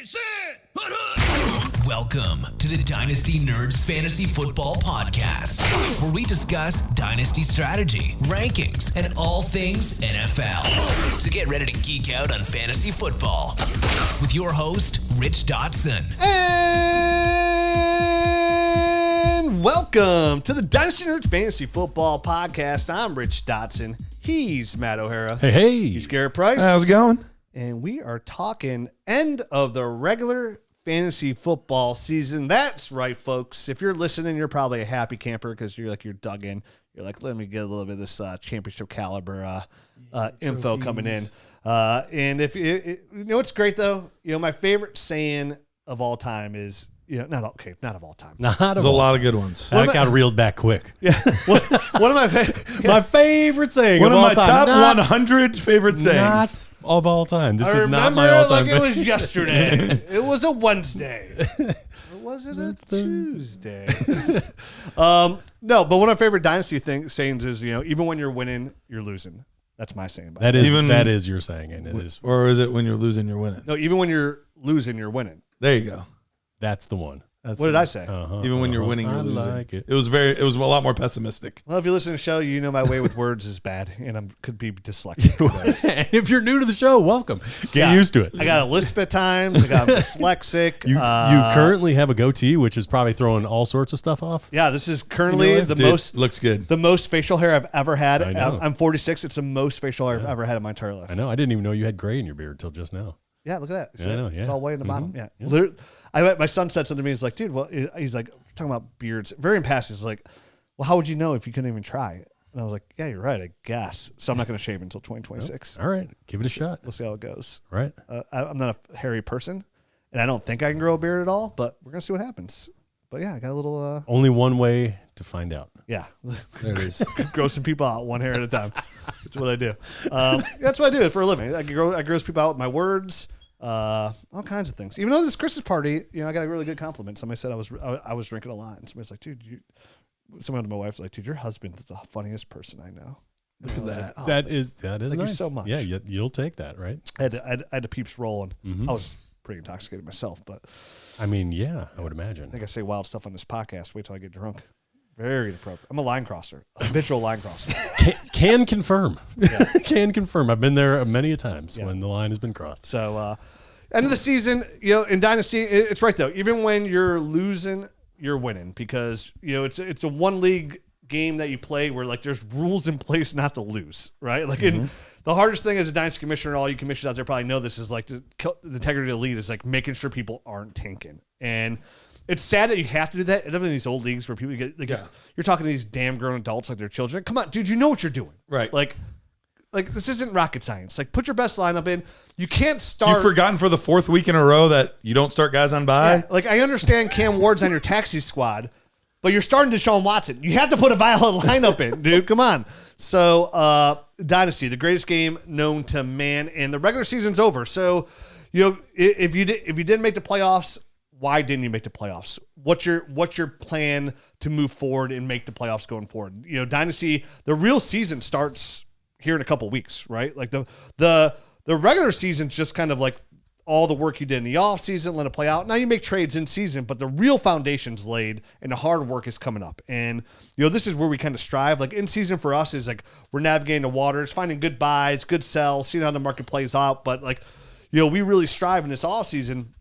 Sit! Welcome to the Dynasty Nerds Fantasy Football Podcast, where we discuss dynasty strategy, rankings, and all things NFL. So get ready to geek out on fantasy football with your host, Rich Dotson. And welcome to the Dynasty Nerds Fantasy Football Podcast. I'm Rich Dotson. He's Matt O'Hara. Hey. He's Garret Price. How's it going? And we are talking end of the regular fantasy football season. That's right, folks. If you're listening, you're probably a happy camper because you're dug in. You're like, let me get a little bit of this championship caliber info coming in. And if you know what's great though, my favorite saying of all time is, not of all time. There's a lot of good ones. That got reeled back quick. Yeah. One of my My favorite saying One of my time. top 100 favorite sayings. Not of all time. This I is not remember my all time. like it was yesterday. It was a Wednesday. Or was it a Tuesday? No, but one of my favorite dynasty sayings is, even when you're winning, you're losing. That's my saying. That is your saying, and it is. Or is it when you're losing, you're winning? No, even when you're losing, you're winning. There you go. That's the one. What did I say? Even when you're winning, you're losing. Like it. It was a lot more pessimistic. Well, if you listen to the show, you know my way with words is bad, and I could be dyslexic. And if you're new to the show, welcome. Get used to it. I got a lisp at times. I got dyslexic. You currently have a goatee, which is probably throwing all sorts of stuff off. Yeah, this is currently looks good. The most facial hair I've ever had. I know. I'm 46. It's the most facial hair I've ever had in my entire life. I know. I didn't even know you had gray in your beard till just now. Yeah, look at that. Yeah, I know, It's all white in the bottom. Yeah. Yeah. Literally, my son said something to me. He's like, dude, well, he's like talking about beards. Very impassive. He's like, well, how would you know if you couldn't even try it? And I was like, yeah, you're right, I guess. So I'm not going to shave until 2026. All right. Give it a shot. We'll see how it goes. Right. I'm not a hairy person, and I don't think I can grow a beard at all, but we're going to see what happens. But yeah, I got a little... Only one way to find out. Yeah. There it is. Grow some people out one hair at a time. That's what I do. That's what I do for a living. I gross people out with my words. All kinds of things. Even though this Christmas party, I got a really good compliment. Somebody said I was drinking a lot, and somebody's like, dude, someone to my wife's like, dude, your husband is the funniest person I know. Look at that. Like, oh, that is thank nice. you so much. Yeah, you'll take that, right? I had a peeps rolling. I was pretty intoxicated myself, but I mean, yeah, I would imagine. I think I say wild stuff on this podcast. Wait till I get drunk. Very inappropriate. I'm a line crosser, a habitual line crosser. Can confirm. Yeah. Can confirm. I've been there many a times when the line has been crossed. So, end of the season, in Dynasty, it's right though. Even when you're losing, you're winning because it's a one league game that you play where like there's rules in place not to lose, right? Like the hardest thing as a Dynasty commissioner, all you commissioners out there probably know this is like the integrity of the league is like making sure people aren't tanking. And it's sad that you have to do that. Even in these old leagues where people get you're talking to these damn grown adults like they're children. Come on, dude, you know what you're doing, Right. Like this isn't rocket science. Like put your best lineup in. You can't start. You've forgotten for the fourth week in a row that you don't start guys on bye. Yeah, like I understand Cam Ward's on your taxi squad, but you're starting Deshaun Watson. You have to put a violent lineup in, dude. Come on. So Dynasty, the greatest game known to man, and the regular season's over. So if you didn't make the playoffs, why didn't you make the playoffs? What's your plan to move forward and make the playoffs going forward? Dynasty, the real season starts here in a couple weeks, right? Like the regular season's just kind of like all the work you did in the off season, let it play out. Now you make trades in season, but the real foundation's laid and the hard work is coming up. And this is where we kind of strive. Like in season for us is like we're navigating the waters, finding good buys, good sells, seeing how the market plays out. But like we really strive in this off season.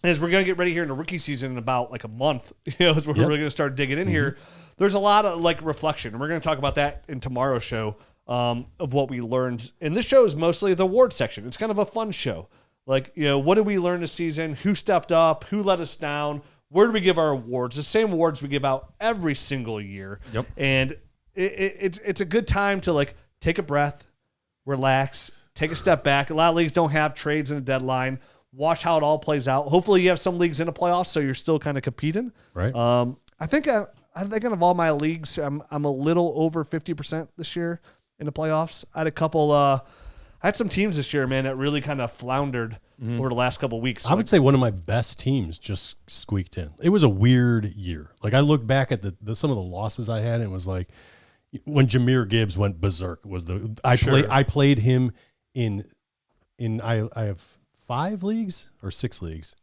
As we're going to get ready here in the rookie season in about like a month, as we're really going to start digging in here. There's a lot of like reflection, and we're going to talk about that in tomorrow's show of what we learned. And this show is mostly the award section. It's kind of a fun show. Like, what did we learn this season? Who stepped up? Who let us down? Where do we give our awards? The same awards we give out every single year. Yep. And it's a good time to like take a breath, relax, take a step back. A lot of leagues don't have trades in a deadline. Watch how it all plays out. Hopefully you have some leagues in the playoffs, so you're still kind of competing. Right. I think out of all my leagues, I'm a little over 50% this year in the playoffs. I had a couple. I had some teams this year, man, that really kind of floundered over the last couple of weeks. So I would say one of my best teams just squeaked in. It was a weird year. Like I look back at some of the losses I had, and it was like when Jahmyr Gibbs went berserk. I played him in I have 5 leagues or 6 leagues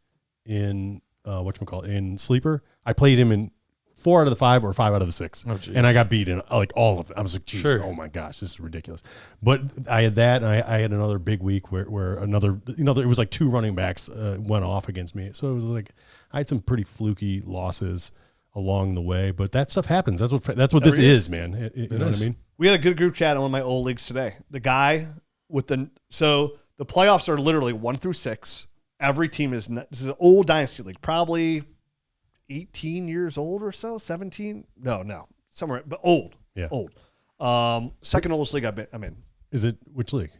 in in Sleeper. I played him in 4 out of the 5 or 5 out of the 6. Oh, geez. And I got beat in like all of it. I was like, geez, Sure. oh my gosh, this is ridiculous. But I had that, and I had another big week where another, it was like 2 running backs went off against me. So it was like, I had some pretty fluky losses along the way, but that stuff happens. That's what this is, man. You know what I mean? We had a good group chat on one of my old leagues today. The guy with so the playoffs are literally 1 through 6. Every team this is an old dynasty league, probably 18 years old or so, 17. No, somewhere, but old. Yeah. Old. Second oldest league I'm in. Is it which league?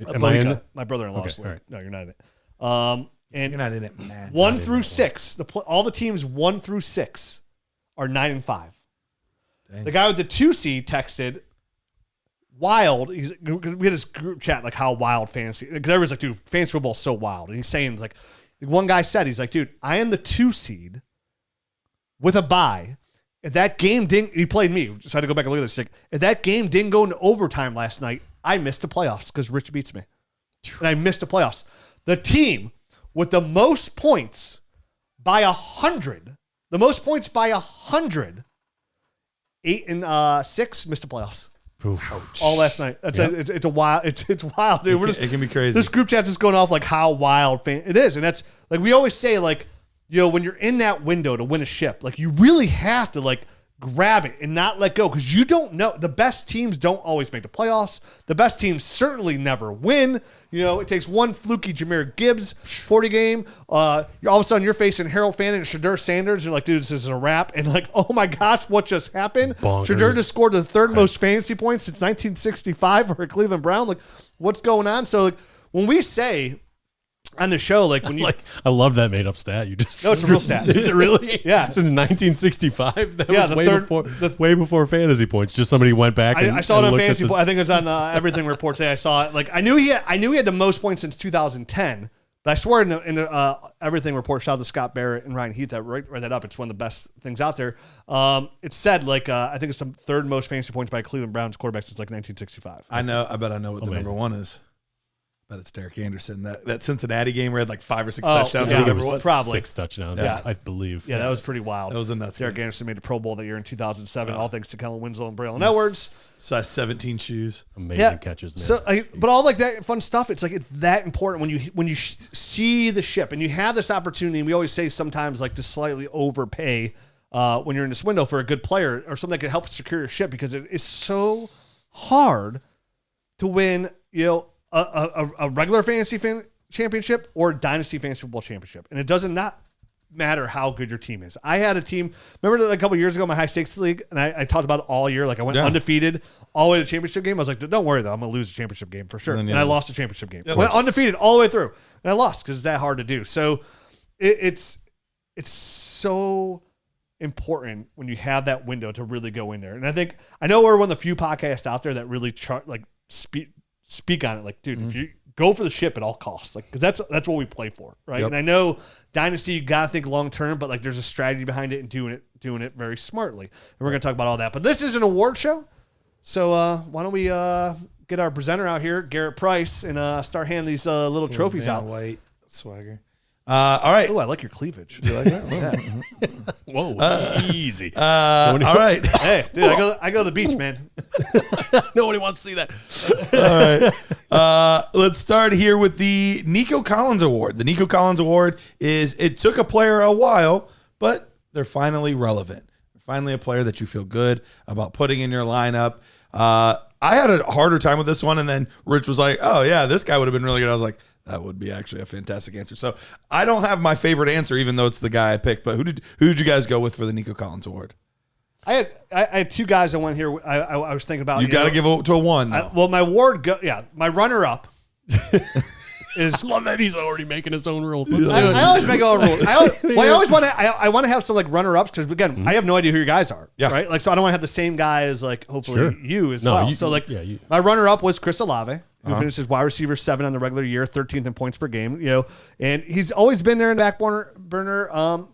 Am Buddy I in Cut, it? my brother-in-law's Okay, league. all right. No, you're not in it. And You're not in it, man. 1 through 6. All the teams 1 through 6 are 9-5. Dang. The guy with the 2 seed texted wild. We had this group chat like how wild fantasy. Because everyone's like, dude, fantasy football is so wild. And he's saying like, one guy said, he's like, dude, I am the 2 seed with a bye. If that game didn't, he played me. So I had to go back and look at this. He's like, if that game didn't go into overtime last night, I missed the playoffs because Rich beats me, and I missed the playoffs. The team with the most points by 100, 8 and 6 missed the playoffs. All last night. It's a wild. It's wild, dude. It can be crazy. This group chat just going off like how wild it is, and that's like we always say, like, you know, when you're in that window to win a ship, like you really have to like grab it and not let go because you don't know. The best teams don't always make the playoffs. The best teams certainly never win. You know, it takes one fluky Jahmyr Gibbs 40 game. All of a sudden you're facing Harold Fannin and Shedeur Sanders. You're like, dude, this is a wrap. And like, oh my gosh, what just happened? Bonkers. Shedeur just scored the 3rd most fantasy points since 1965 for a Cleveland Brown. Like, what's going on? So like, when we say on the show, like when you I love that made up stat. You just No, it's a real stat. Is it really? Yeah. Since 1965. That Yeah, was the way before fantasy points. Just somebody went back. I saw it and on looked at fantasy. this- I think it was on Everything Report today. I saw it. Like I knew he had the most points since 2010. But I swear in the Everything Report, shout out to Scott Barrett and Ryan Heath that read that up. It's one of the best things out there. It said like I think it's the 3rd most fantasy points by a Cleveland Browns quarterback since like 1965. I know. I bet I know what the amazing. number 1 is. But it's Derek Anderson. That Cincinnati game where he had like 5 or 6 touchdowns. yeah. Or I think it whatever was it was. Probably. 6 touchdowns. Yeah. I believe. Yeah, that was pretty wild. That was a nuts Derek game. Anderson made the Pro Bowl that year in 2007, all thanks to Kellen Winslow and Braylon Edwards. Size 17 shoes. Amazing catches, man. So, but all like that fun stuff, it's like it's that important when you see the ship and you have this opportunity. And we always say sometimes like to slightly overpay when you're in this window for a good player or something that could help secure your ship because it is so hard to win. You know, a regular fantasy championship or a dynasty fantasy football championship, and it doesn't not matter how good your team is. I had a team. Remember that a couple of years ago, my high stakes league, and I talked about it all year. Like I went undefeated all the way to the championship game. I was like, don't worry though, I'm gonna lose the championship game for sure. And then, And I lost the championship game. Went undefeated all the way through, and I lost because it's that hard to do. So it's so important when you have that window to really go in there. And I know we're one of the few podcasts out there that really speak on it. Like, dude, if you go for the ship at all costs, like, because that's what we play for, right? Yep. And I know dynasty, you gotta think long term, but like, there's a strategy behind it and doing it very smartly. And we're gonna talk about all that. But this is an award show, so why don't we get our presenter out here, Garret Price, and start handing these little trophies Van out. White swagger. All right. Oh, I like your cleavage. You like that? Whoa, easy. All right. Hey, dude, I go to the beach, man. Nobody wants to see that. All right. Let's start here with the Nico Collins Award. The Nico Collins Award it took a player a while, but they're finally relevant. They're finally a player that you feel good about putting in your lineup. I had a harder time with this one, and then Rich was like, oh, yeah, this guy would have been really good. I was like, that would be actually a fantastic answer. So I don't have my favorite answer, even though it's the guy I picked. But who did you guys go with for the Nico Collins Award? I had 2 guys I went here. I was thinking about. You got to give it to a one. My award, my runner up is. I love that he's already making his own rules. Let's do I it. always make all rules. I always want to. I want to have some like runner ups because again, I have no idea who your guys are. Yeah. Right. Like, so I don't want to have the same guy as like hopefully Sure. you as No, well. you- So like, yeah, you- my runner up was Chris Olave, who finishes wide receiver 7 on the regular year, 13th in points per game. You know, and he's always been there in the back burner.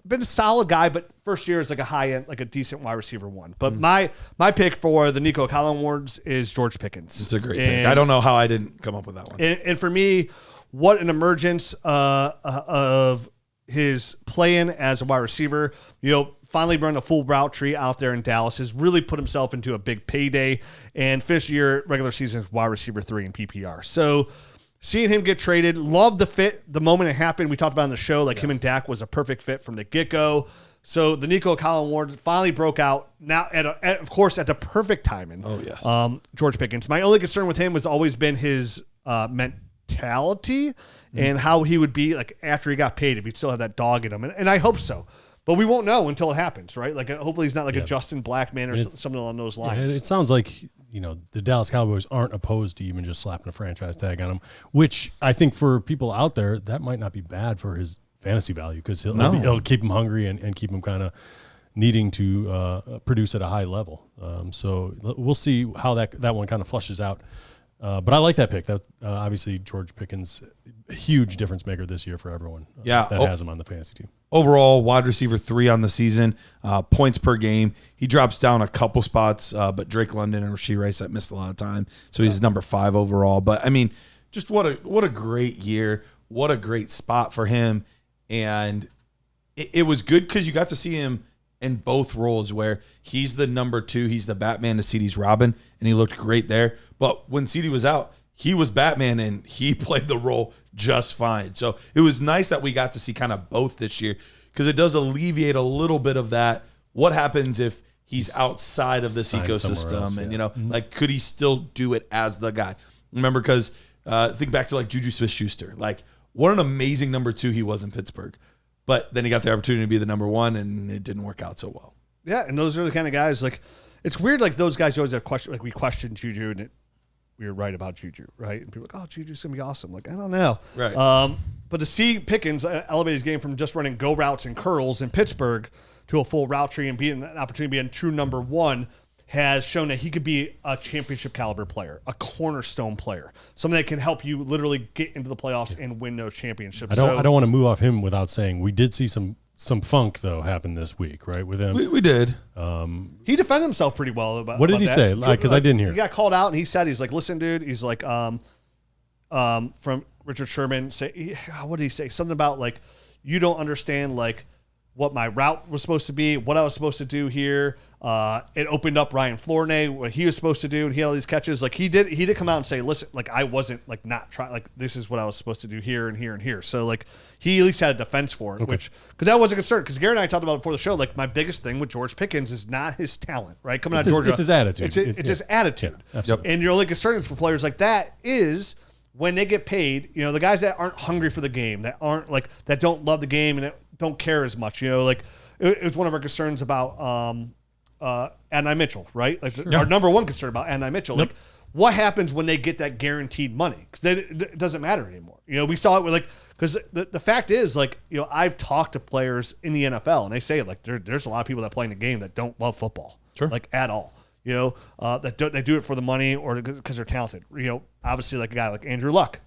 Been a solid guy, but first year is like a high end, like a decent wide receiver 1. But my pick for the Nico Collins Awards is George Pickens. It's a great pick. I don't know how I didn't come up with that one. And for me, what an emergence of his play-in as a wide receiver. Finally run a full route tree out there in Dallas, has really put himself into a big payday and finished the year regular season as wide receiver 3 in PPR. So seeing him get traded, love the fit the moment it happened. We talked about on the show, him and Dak was a perfect fit from the get-go. So the Nico Collins Award finally broke out now, of course, at the perfect timing. Oh, yes. George Pickens. My only concern with him has always been his mentality and how he would be after he got paid, if he'd still have that dog in him. And I hope so. But we won't know until it happens, right? Hopefully he's not a Justin Blackman or something along those lines. It sounds like, the Dallas Cowboys aren't opposed to even just slapping a franchise tag on him, which I think for people out there, that might not be bad for his fantasy value, because he'll keep him hungry and keep him kind of needing to produce at a high level. So we'll see how that one kind of flushes out. But I like that pick. That obviously George Pickens, huge difference maker this year for everyone. That has him on the fantasy team. Overall, wide receiver 3 on the season, points per game. He drops down a couple spots, but Drake London and Rashee Rice that missed a lot of time, so he's number 5 overall. But I mean, just what a great year, what a great spot for him, and it was good because you got to see him in both roles, where he's the number 2, he's the Batman to CeeDee's Robin, and he looked great there. But when CeeDee was out, he was Batman, and he played the role just fine. So it was nice that we got to see kind of both this year, because it does alleviate a little bit of that. What happens if he's outside of this ecosystem? Else, and, could he still do it as the guy? Remember, because think back to Juju Smith-Schuster. What an amazing number 2 he was in Pittsburgh. But then he got the opportunity to be the number 1, and it didn't work out so well. Yeah, and those are the kind of guys, it's weird, those guys always have questions, we question Juju, and we were right about Juju, right? And people are like, oh, Juju's going to be awesome. I don't know. Right. But to see Pickens elevate his game from just running go routes and curls in Pittsburgh to a full route tree and being an opportunity to be a true number 1 has shown that he could be a championship caliber player, a cornerstone player, something that can help you literally get into the playoffs and win those championships. I don't want to move off him without saying we did see some funk though happen this week, right? With him, we did. He defended himself pretty well about. What did he say? Because I didn't hear. He got called out and he said, listen, dude. He's from Richard Sherman. What did he say? Something about you don't understand what my route was supposed to be, what I was supposed to do here. It opened up Ryan Flournoy, what he was supposed to do, and he had all these catches. He did come out and say, listen, I wasn't not trying, this is what I was supposed to do here and here and here. So he at least had a defense for it, because that was a concern. Because Garrett and I talked about it before the show. My biggest thing with George Pickens is not his talent, right? Coming out of Georgia, it's his attitude. It's his attitude. Yeah, absolutely. And your only concern for players like that is when they get paid. The guys that aren't hungry for the game, that aren't that don't love the game and that don't care as much. It was one of our concerns about Adonai Mitchell, right? Our number 1 concern about Adonai Mitchell. Yep. What happens when they get that guaranteed money? Because then it doesn't matter anymore. We saw it with because the fact is I've talked to players in the NFL and they say there's a lot of people that play in the game that don't love football, at all. They do it for the money or because they're talented. Obviously a guy like Andrew Luck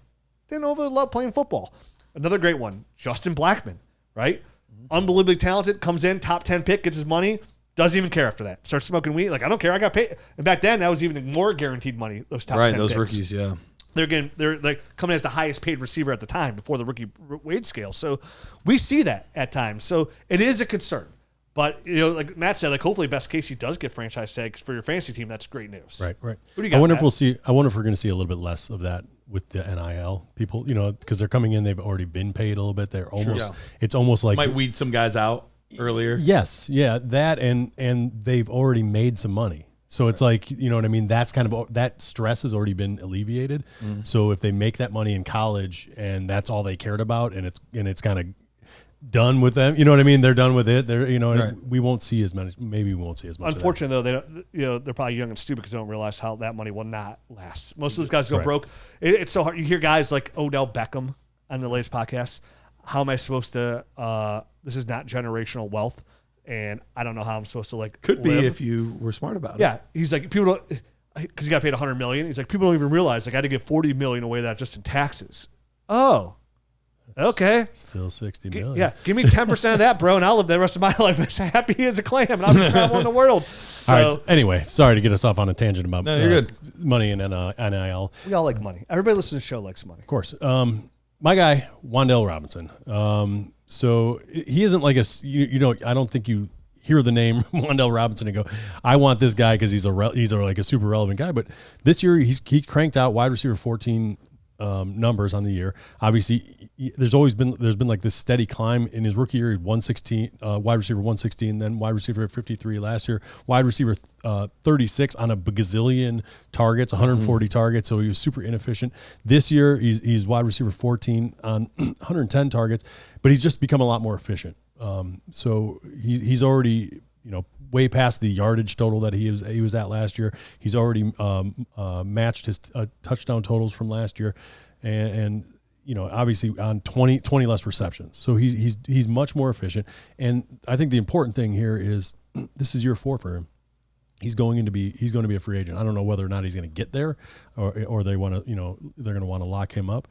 didn't love playing football. Another great one, Justin Blackman, right? Unbelievably talented, comes in, top 10 pick, gets his money, doesn't even care after that. Starts smoking weed. I don't care. I got paid. And back then, that was even more guaranteed money, those top 10 those picks. rookies, yeah. They're coming as the highest paid receiver at the time before the rookie wage scale. So we see that at times. So it is a concern. But, like Matt said, hopefully best case he does get franchise tags for your fantasy team. That's great news. Right. What do you got, I wonder Matt? if we're going to see a little bit less of that with the NIL people, because they're coming in, they've already been paid a little bit. They're almost, it's almost like might weed some guys out earlier. Yes. Yeah. That, and they've already made some money. So it's you know what I mean? That's kind of, that stress has already been alleviated. So if they make that money in college and that's all they cared about, and it's kind of done with them, you know what I mean? They're done with it. They're, we won't see as much. Maybe we won't see as much. Unfortunately, though, they don't, they're probably young and stupid because they don't realize how that money will not last. Most of those guys go broke. It's so hard. You hear guys like Odell Beckham on the latest podcast. How am I supposed to? This is not generational wealth, and I don't know how I'm supposed to Could live. be if you were smart about it. Yeah, he's like people don't, because he got paid $100 million. He's like, people don't even realize I had to give $40 million away that just in taxes. Oh. Okay. Still 60 million. Yeah. Give me 10% of that, bro, and I'll live the rest of my life as happy as a clam, and I'll be traveling the world. So, all right. So anyway, sorry to get us off on a tangent about you're good. money and NIL. We all like money. Everybody listening to the show likes money. Of course. my guy, Wan'Dale Robinson. So he isn't like I don't think you hear the name Wan'Dale Robinson and go, I want this guy because he's like a super relevant guy. But this year he cranked out wide receiver 14 numbers on the year. Obviously, there's been like this steady climb. In his rookie year, 116, wide receiver 116, then wide receiver 53 last year, wide receiver 36 on a gazillion targets, 140 targets. So he was super inefficient. This year, he's wide receiver 14 on 110 targets, but he's just become a lot more efficient. So he's already, way past the yardage total that he was at last year. He's already matched his touchdown totals from last year, and obviously on 20 less receptions. So he's much more efficient. And I think the important thing here is this is year 4 for him. He's going to be a free agent. I don't know whether or not he's going to get there, or they want to they're going to want to lock him up.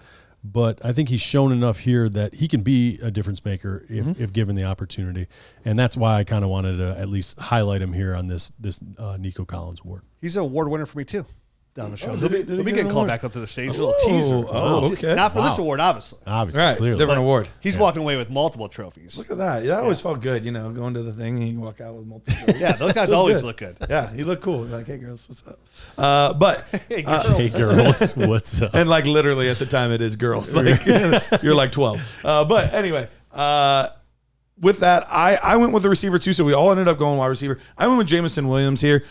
But I think he's shown enough here that he can be a difference maker if given the opportunity. And that's why I kind of wanted to at least highlight him here on this Nico Collins Award. He's an award winner for me too. Down the show. Oh, he'll be getting called back up to the stage. A little teaser. Okay. Not for this award, obviously. Right. Clearly. Different award. He's walking away with multiple trophies. Look at that. That always felt good, going to the thing and you walk out with multiple trophies. Yeah, those guys always look good. Yeah, he looked cool. Like, hey, girls, what's up? But Hey, girls. Hey, girls, what's up? and like literally at the time it is girls. Like you're like 12. But anyway, with that, I went with the receiver too, so we all ended up going wide receiver. I went with Jameson Williams here.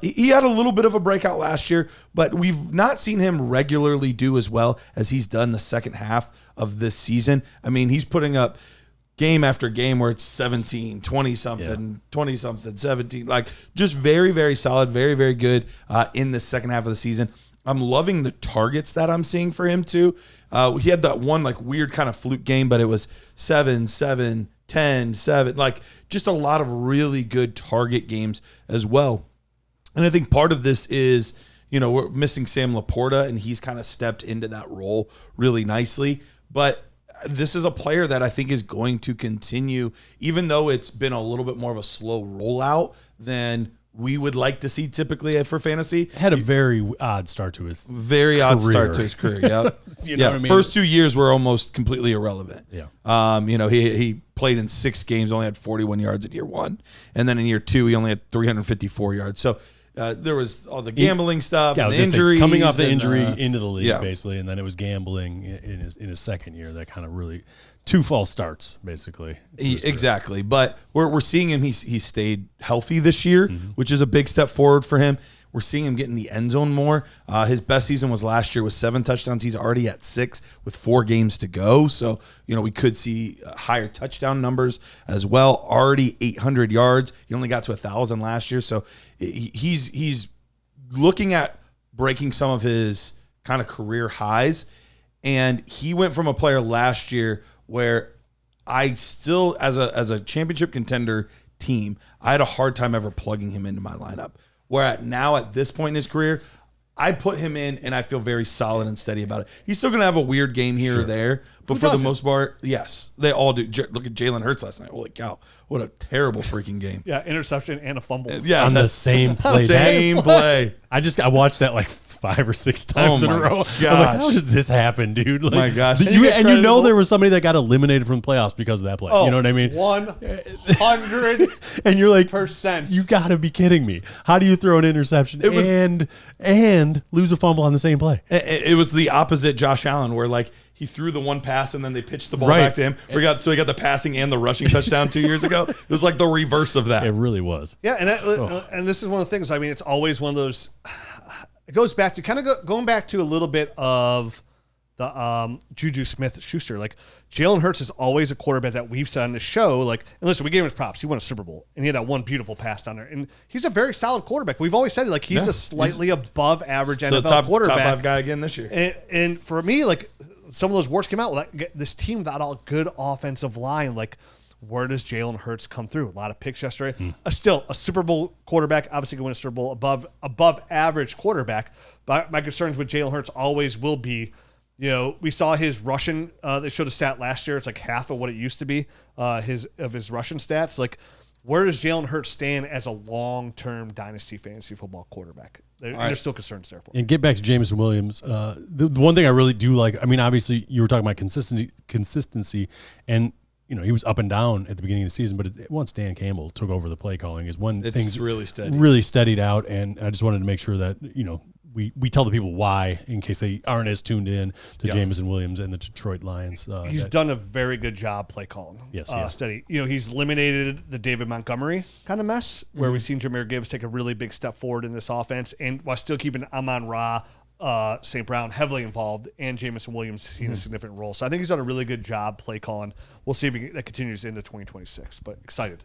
He had a little bit of a breakout last year, but we've not seen him regularly do as well as he's done the second half of this season. I mean, he's putting up game after game where it's 17, 20-something, 20-something, 17. Like, just very, very solid, very, very good in the second half of the season. I'm loving the targets that I'm seeing for him too. He had that one like weird kind of fluke game, but it was 7, 7, 10, 7, like just a lot of really good target games as well. And I think part of this is, we're missing Sam Laporta, and he's kind of stepped into that role really nicely. But this is a player that I think is going to continue, even though it's been a little bit more of a slow rollout than we would like to see typically for fantasy. Had a very odd start to his odd start to his career. Yeah, what I mean? First 2 years were almost completely irrelevant. Yeah, he played in 6 games, only had 41 yards in year 1, and then in year 2 he only had 354 yards. So there was all the gambling stuff, and the injuries, coming off the injury into the league basically, and then it was gambling in his second year that kind of really 2 false starts basically. Exactly, but we're seeing him. He's stayed healthy this year, which is a big step forward for him. We're seeing him get in the end zone more. His best season was last year with 7 touchdowns. He's already at 6 with 4 games to go. So, we could see higher touchdown numbers as well. Already 800 yards. He only got to 1,000 last year. So he's looking at breaking some of his kind of career highs. And he went from a player last year where I still, as a championship contender team, I had a hard time ever plugging him into my lineup. Where at this point in his career, I put him in and I feel very solid and steady about it. He's still going to have a weird game here or there, but for the most part, yes, they all do. Look at Jalen Hurts last night. Holy cow. What a terrible freaking game. Yeah, interception and a fumble. Yeah, on the same play. Same play. I watched that like 5 or 6 times in a row. Gosh. I'm like, how does this happen, dude? Like, my gosh. There was somebody that got eliminated from the playoffs because of that play. You know what I mean? 100%. And you're like, you got to be kidding me. How do you throw an interception and lose a fumble on the same play? It was the opposite Josh Allen, where like he threw the one pass and then they pitched the ball back to him. He got the passing and the rushing touchdown 2 years ago. It was like the reverse of that. It really was. Yeah, and this is one of the things. I mean, it's always one of those. It goes back to going back to a little bit of the Juju Smith-Schuster. Like, Jalen Hurts is always a quarterback that we've said on the show. Like, and listen, we gave him his props. He won a Super Bowl, and he had that one beautiful pass down there. And he's a very solid quarterback. We've always said, like, he's a slightly above average NFL quarterback. Top 5 guy again this year. And for me, like, some of those words came out. Like, this team without a good offensive line, like, where does Jalen Hurts come through? A lot of picks yesterday. Still, a Super Bowl quarterback, obviously going to win a Super Bowl, above average quarterback. But my concerns with Jalen Hurts always will be, we saw his rushing. They showed a stat last year. It's like half of what it used to be. His rushing stats. Like, where does Jalen Hurts stand as a long-term dynasty fantasy football quarterback? there's still concerns there for him. And get back to Jameson Williams. The one thing I really do like, I mean, obviously you were talking about consistency, and he was up and down at the beginning of the season, but once Dan Campbell took over the play calling is when things really steadied out. And I just wanted to make sure that, we tell the people why, in case they aren't as tuned in to Jameson Williams and the Detroit Lions. He's done a very good job play calling. Yes, steady. He's eliminated the David Montgomery kind of mess where we've seen Jahmyr Gibbs take a really big step forward in this offense, and while still keeping Amon-Ra, St. Brown heavily involved, and Jameson Williams seeing a significant role. So I think he's done a really good job play calling. We'll see if that continues into 2026, but excited.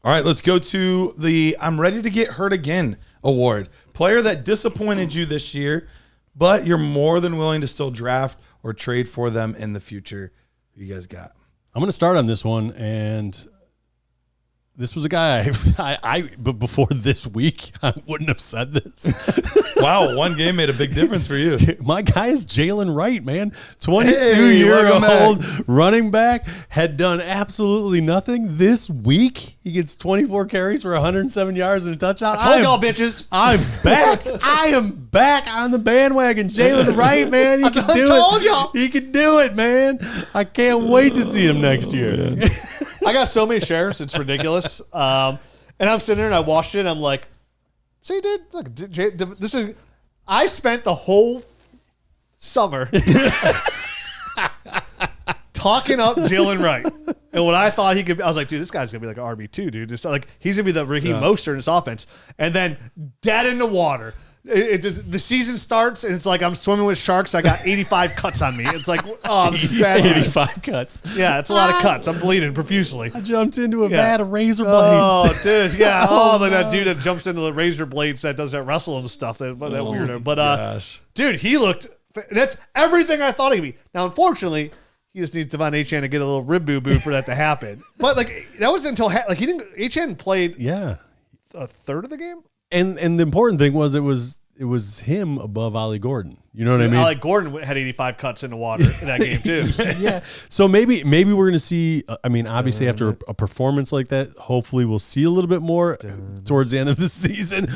All right, let's go to the I'm Ready to Get Hurt Again award. Player that disappointed you this year, but you're more than willing to still draft or trade for them in the future. Who you guys got? I'm going to start on this one, and this was a guy but before this week, I wouldn't have said this. Wow, one game made a big difference for you. My guy is Jalen Wright, man. 22-year-old running back, had done absolutely nothing. This week, he gets 24 carries for 107 yards and a touchdown. I told y'all, bitches. I'm back. I am back on the bandwagon. Jalen Wright, man. He can do it. I told y'all. He can do it, man. I can't wait to see him next year. I got so many shares, it's ridiculous. And I'm sitting there and I watched it and I'm like, see, dude, look, this is. I spent the whole summer talking up Jalen Wright. And what I thought he could be, I was like, dude, this guy's going to be like an RB2, dude. It's like, he's going to be the Raheem Mostert in this offense. And then dead in the water. It just, the season starts and it's like I'm swimming with sharks. I got 85 cuts on me. It's like, oh, this is bad. 85 cuts. Yeah, it's a lot of cuts. I'm bleeding profusely. I jumped into a vat of razor blades. Oh, dude, yeah. Like that dude that jumps into the razor blades that does that wrestling and stuff. That weirdo. But dude, he looked. That's everything I thought he'd be. Now, unfortunately, he just needs Devon Achane to get a little rib boo boo for that to happen. But like that was until he didn't. Achane played a third of the game. And the important thing was it was him above Ollie Gordon. You know what I mean? Ollie Gordon had 85 cuts in the water in that game too. Yeah. So maybe we're going to see, I mean, obviously after a performance like that, hopefully we'll see a little bit more towards the end of the season.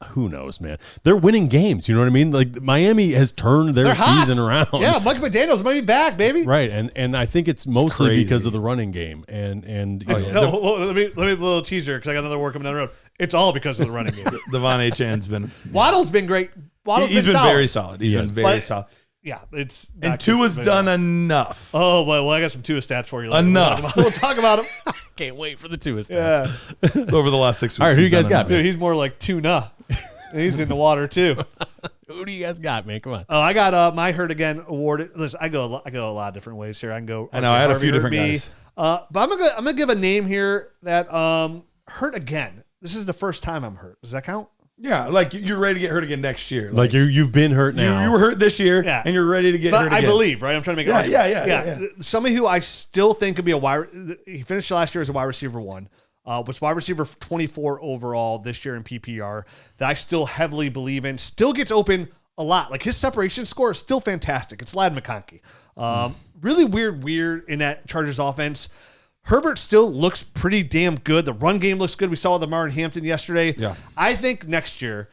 Who knows, man? They're winning games. You know what I mean? Like Miami has turned their season around. Yeah. Mike McDaniels might be back, baby. Right. And I think it's mostly because of the running game. And let me a little teaser because I got another work coming down the road. It's all because of the running game. Devon Achane's been. Waddle's been great. He's been very solid. He's been very solid. Yeah, it's and Tua's done enough. Oh, well, I got some Tua stats for you later. Enough. We'll talk about him. Can't wait for the Tua stats. Yeah. Over the last 6 weeks. All right, who you guys got? Dude, he's more like tuna. And he's in the water too. Who do you guys got, man? Come on. Oh, I got my Hurt Again award. Listen, I go a lot of different ways here. I can go. I know. I had a few different guys. But I'm gonna give a name here that hurt again. This is the first time I'm hurt. Does that count? Yeah, like you're ready to get hurt again next year. Like you've been hurt now. You were hurt this year, and you're ready to get hurt again. I believe, right? I'm trying to make it right. Yeah. Somebody who I still think could be a wide. He finished last year as a wide receiver 1. Was wide receiver 24 overall this year in PPR. That I still heavily believe in. Still gets open a lot. Like his separation score is still fantastic. It's Ladd McConkey. Really weird in that Chargers offense. Herbert still looks pretty damn good. The run game looks good. We saw it with Lamar in Hampton yesterday. Yeah. I think next year,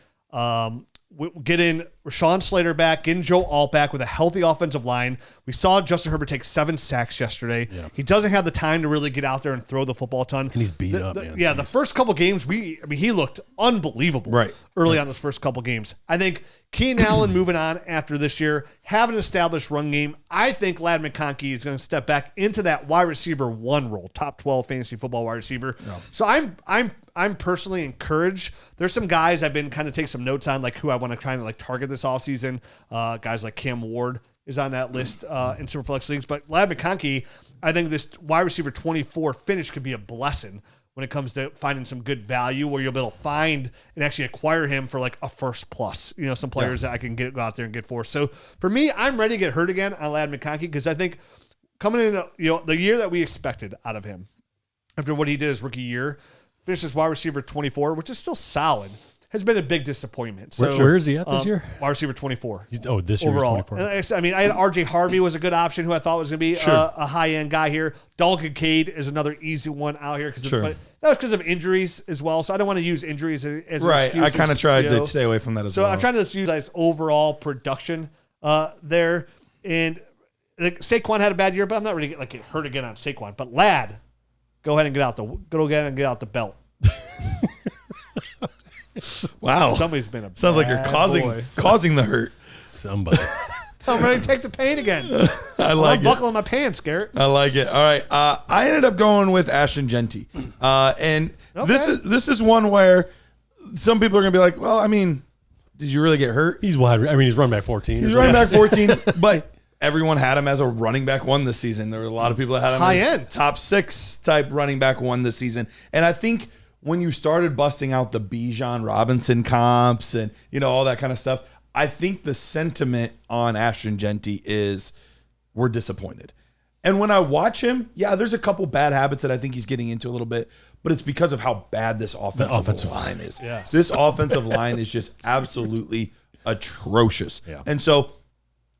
getting Rashawn Slater back, getting Joe Alt back with a healthy offensive line. We saw Justin Herbert take 7 sacks yesterday. Yeah. He doesn't have the time to really get out there and throw the football a ton. And he's beat up, man. Yeah, the first couple games, he looked unbelievable early on those first couple games. I think Keenan Allen moving on after this year, having an established run game. I think Ladd McConkey is going to step back into that wide receiver 1 role, top 12 fantasy football wide receiver. Yeah. So I'm personally encouraged. There's some guys I've been kind of taking some notes on, like who I want to kind of like target this offseason. Guys like Cam Ward is on that list in Superflex leagues. But Ladd McConkey, I think this wide receiver 24 finish could be a blessing when it comes to finding some good value where you'll be able to find and actually acquire him for like a first plus, some players that I can go out there and get for. So for me, I'm ready to get hurt again on Ladd McConkey because I think coming in, the year that we expected out of him after what he did his rookie year, finished as wide receiver 24, which is still solid. has been a big disappointment. So, Where is he at this year? Wide receiver 24. This year overall. was 24. I mean, I had RJ Harvey was a good option who I thought was going to be a high-end guy here. Dalton Kincaid is another easy one out here. But that was because of injuries as well. So I don't want to use injuries as an excuse. I kind of tried to stay away from that as well. So I'm trying to just use his overall production there. And Saquon had a bad year, but I'm not really get hurt again on Saquon. But Ladd, go ahead and get out the belt. Wow. Somebody's been a Sounds like you're causing the hurt. Somebody. I'm ready to take the pain again. I like it. Buckling my pants, Garrett. I like it. All right. I ended up going with Ashton Genty. And this is one where some people are going to be like, well, I mean, did you really get hurt? He's running back 14. He's running back 14, but everyone had him as a running back 1 this season. There were a lot of people that had him high as end top 6 type running back 1 this season. And I think when you started busting out the Bijan Robinson comps and, all that kind of stuff, I think the sentiment on Ashton Genty is we're disappointed. And when I watch him, there's a couple bad habits that I think he's getting into a little bit, but it's because of how bad this offensive line is. Yes. This offensive line is just absolutely atrocious. Yeah. And so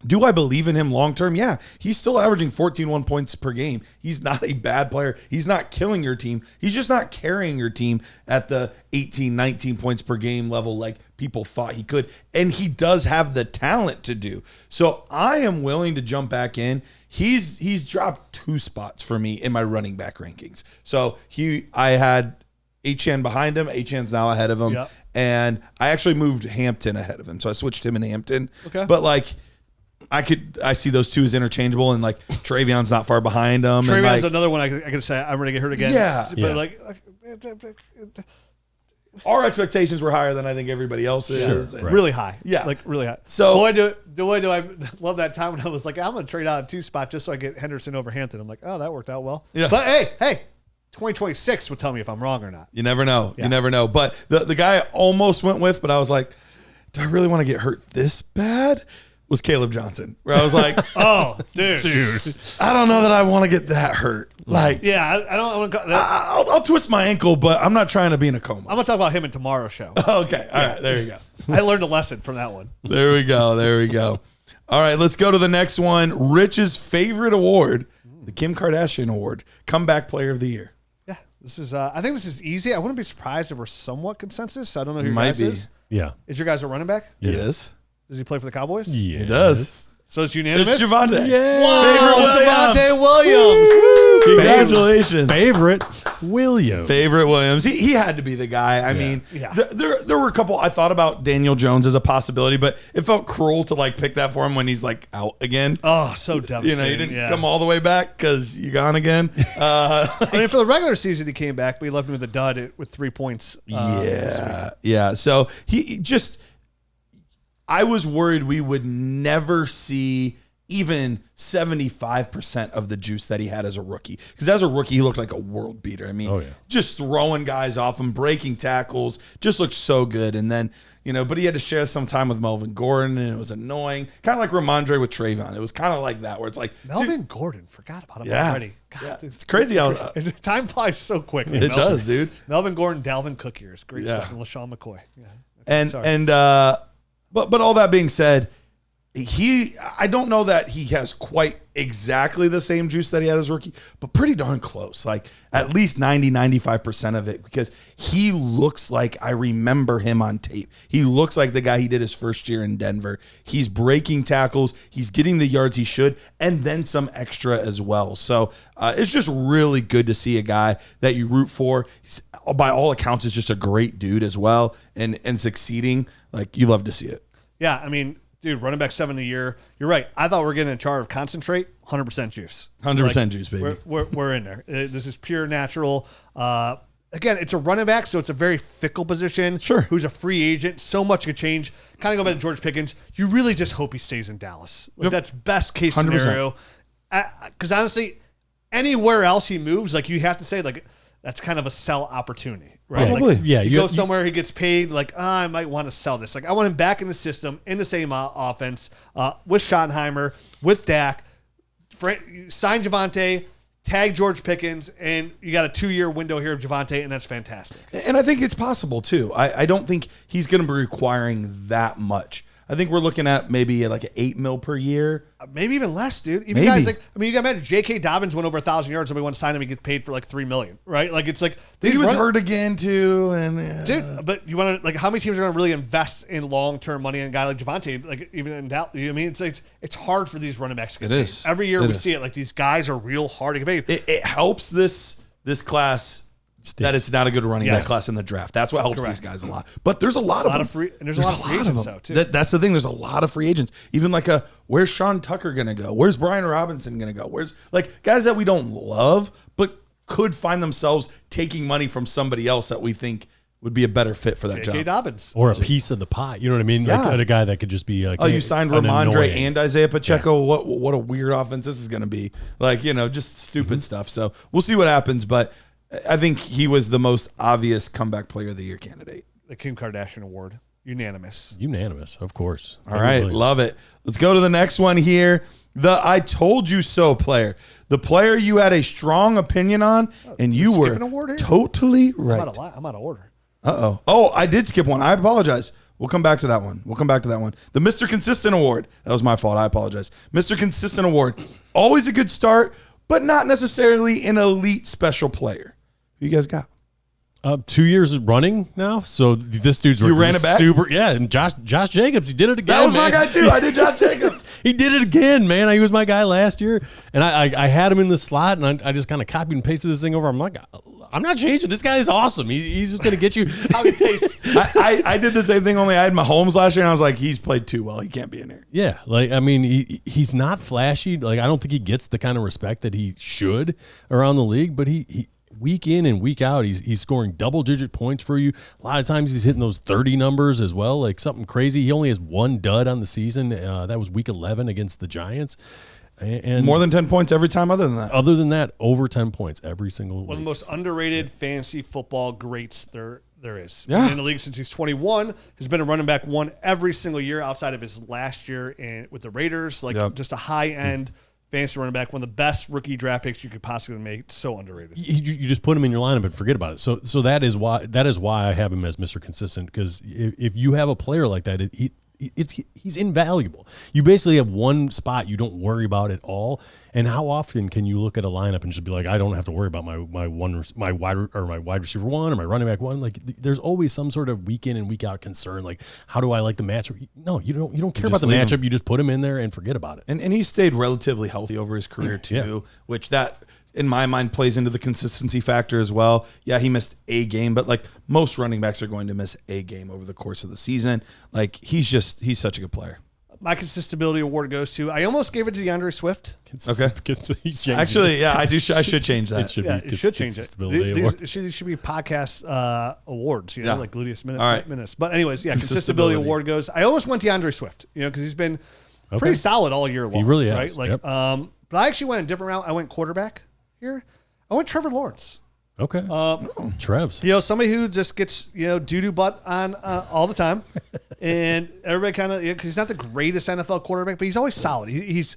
do I believe in him long term? Yeah. He's still averaging 14 points per game. He's not a bad player. He's not killing your team. He's just not carrying your team at the 18, 19 points per game level like people thought he could. And he does have the talent to do. So I am willing to jump back in. He's dropped 2 spots for me in my running back rankings. So I had Achane behind him. Achane's now ahead of him. Yep. And I actually moved Hampton ahead of him. So I switched him and Hampton. Okay. But I see those two as interchangeable, and Travion's not far behind them. Travion's another one I could say I'm going to get hurt again. Yeah. But our expectations were higher than I think everybody else's. Right. really high. Yeah. Really high. So boy, do I love that time when I was like, I'm going to trade out a 2 spot just so I get Henderson over Hampton. I'm like, oh, that worked out well. Yeah. But hey, 2026 will tell me if I'm wrong or not. You never know. Yeah. You never know. But the guy I almost went with, but I was like, do I really want to get hurt this bad? Was Caleb Johnson, where I was like, oh, dude, I don't know that I want to get that hurt. I don't. I'll twist my ankle, but I'm not trying to be in a coma. I'm going to talk about him in tomorrow's show. Okay. All right. There you go. I learned a lesson from that one. There we go. All right. Let's go to the next one. Rich's favorite award, the Kim Kardashian Award, Comeback Player of the Year. Yeah, this is. I think this is easy. I wouldn't be surprised if we're somewhat consensus. I don't know who your Might guys be. is. Yeah. Is your guys a running back? It is. Does he play for the Cowboys? Yeah. It does. So it's unanimous. It's Javonte. Yeah. Wow, Javonte Williams. Woo! Congratulations. Favorite Williams. Favorite Williams. He had to be the guy. I mean, there were a couple. I thought about Daniel Jones as a possibility, but it felt cruel to pick that for him when he's out again. Oh, so devastating. You didn't come all the way back because you gone again. I mean, for the regular season, he came back, but he left me with a dud with 3 points. Yeah. So he just. I was worried we would never see even 75% of the juice that he had as a rookie. Because as a rookie, he looked like a world beater. I mean, just throwing guys off him, breaking tackles, just looked so good. And then, but he had to share some time with Melvin Gordon, and it was annoying. Kind of like Ramondre with Trayvon. It was kind of like that, where it's like. Melvin Gordon, forgot about him already. God, it's crazy how. Time flies so quick. It does, dude. Melvin Gordon, Dalvin Cook ears. Great stuff. And LaShawn McCoy. Yeah. But all that being said, I don't know that he has quite exactly the same juice that he had as a rookie, but pretty darn close. At least 90-95% of it, because he looks like I remember him on tape. He looks like the guy he did his first year in Denver. He's breaking tackles. He's getting the yards he should, and then some extra as well. So it's just really good to see a guy that you root for. He's, by all accounts, is just a great dude as well, and succeeding. You love to see it. Yeah, I mean, dude, running back 7 a year. You're right. I thought we were getting a jar of concentrate. 100% juice. 100% juice, baby. We're in there. This is pure natural. Again, it's a running back, so it's a very fickle position. Sure. Who's a free agent. So much could change. Kind of go back to George Pickens. You really just hope he stays in Dallas. That's best case 100%. scenario. Because honestly, anywhere else he moves, you have to say, that's kind of a sell opportunity, right? Probably. You go somewhere, he gets paid, I might want to sell this. I want him back in the system, in the same offense, with Schottenheimer, with Dak. Sign Javonte, tag George Pickens, and you got a 2-year window here of Javonte, and that's fantastic. And I think it's possible, too. I don't think he's going to be requiring that much. I think we're looking at maybe like an $8 million per year. Maybe even less, dude. Even Maybe. guys like, I mean, you got to imagine J.K. Dobbins went over 1,000 yards. Somebody wants to sign him. He gets paid for like $3 million, right? Like, it's like He was hurt again, too. And dude, but you want to, like, how many teams are going to really invest in long-term money in a guy like Javonte? Like, even in Dallas, you know what I mean? It's like, it's hard for these running backs to get paid. is. Every year It we is. see it. Like, these guys are real hard to get paid. It helps this class that it's not a good running back Yes. class in the draft. That's what helps Correct. these guys a lot. But there's a lot of them. There's a lot of free agents, though, too. That's the thing. There's a lot of free agents. Even like where's Sean Tucker going to go? Where's Brian Robinson going to go? Where's like guys that we don't love, but could find themselves taking money from somebody else that we think would be a better fit for that J.K. job. Dobbins. Or a piece of the pie. You know what I mean? Yeah. Like a guy that could just be like, Oh, you signed an Ramondre annoying- and Isaiah Pacheco. What a weird offense this is going to be. Like, just stupid stuff. So we'll see what happens. But I think he was the most obvious comeback player of the year candidate. The Kim Kardashian Award. Unanimous. Unanimous, of course. All right, love it. Let's go to the next one here. The I told you so player. The player you had a strong opinion on, and you skip were an award here? totally right. I'm out of order. Uh-oh. Oh, I did skip one. I apologize. We'll come back to that one. The Mr. Consistent Award. That was my fault. I apologize. Mr. Consistent Award. Always a good start, but not necessarily an elite special player. Who you guys got? 2 years running now, so this dude's You ran it back? super. Yeah, and Josh Jacobs, he did it again. That was my man. guy, too. I did Josh Jacobs. He did it again, man. He was my guy last year, and I had him in the slot, and I just kind of copied and pasted this thing over. I'm like, I'm not changing. This guy is awesome. He's just going to get you. Copy paste. I did the same thing, only I had Mahomes last year, and I was like, he's played too well. He can't be in there. Yeah, like I mean, he's not flashy. Like I don't think he gets the kind of respect that he should around the league. But he week in and week out, he's scoring double-digit points for you. A lot of times he's hitting those 30 numbers as well, like something crazy. He only has one dud on the season. That was week 11 against the Giants. And More than 10 points every time other than that. other than that, over 10 points every single One of the week. most underrated fantasy football greats there is. Yeah. Been in the league since he's 21. Has been a running back one every single year outside of his last year with the Raiders. Like just a high-end fantasy running back, one of the best rookie draft picks you could possibly make. So underrated. You just put him in your lineup and forget about it. So that is why I have him as Mr. Consistent, because if you have a player like that, he's invaluable. You basically have one spot you don't worry about at all. And how often can you look at a lineup and just be like, I don't have to worry about my wide receiver one or my running back one? Like there's always some sort of week in and week out concern. Like, how do I like the matchup? No, you don't care about the matchup. him. You just put him in there and forget about it. And he stayed relatively healthy over his career too, which that in my mind plays into the consistency factor as well. Yeah, he missed a game, but like most running backs are going to miss a game over the course of the season. Like he's such a good player. My Consistability Award goes to, I almost gave it to DeAndre Swift. Okay. Actually, yeah, I should change that. It should Yeah, be you should change it. Consistability Award. These should be podcast awards, Yeah. like Gluteus All right. Minutes. But anyways, yeah, Consistability. Consistability Award goes. I almost went DeAndre Swift, because he's been pretty solid all year long. He really has, right? Like, yep. but I actually went a different route. I went quarterback here. I went Trevor Lawrence. Okay. Trevs. Somebody who just gets doo-doo butt on all the time, and everybody kind of because he's not the greatest NFL quarterback, but he's always solid. He's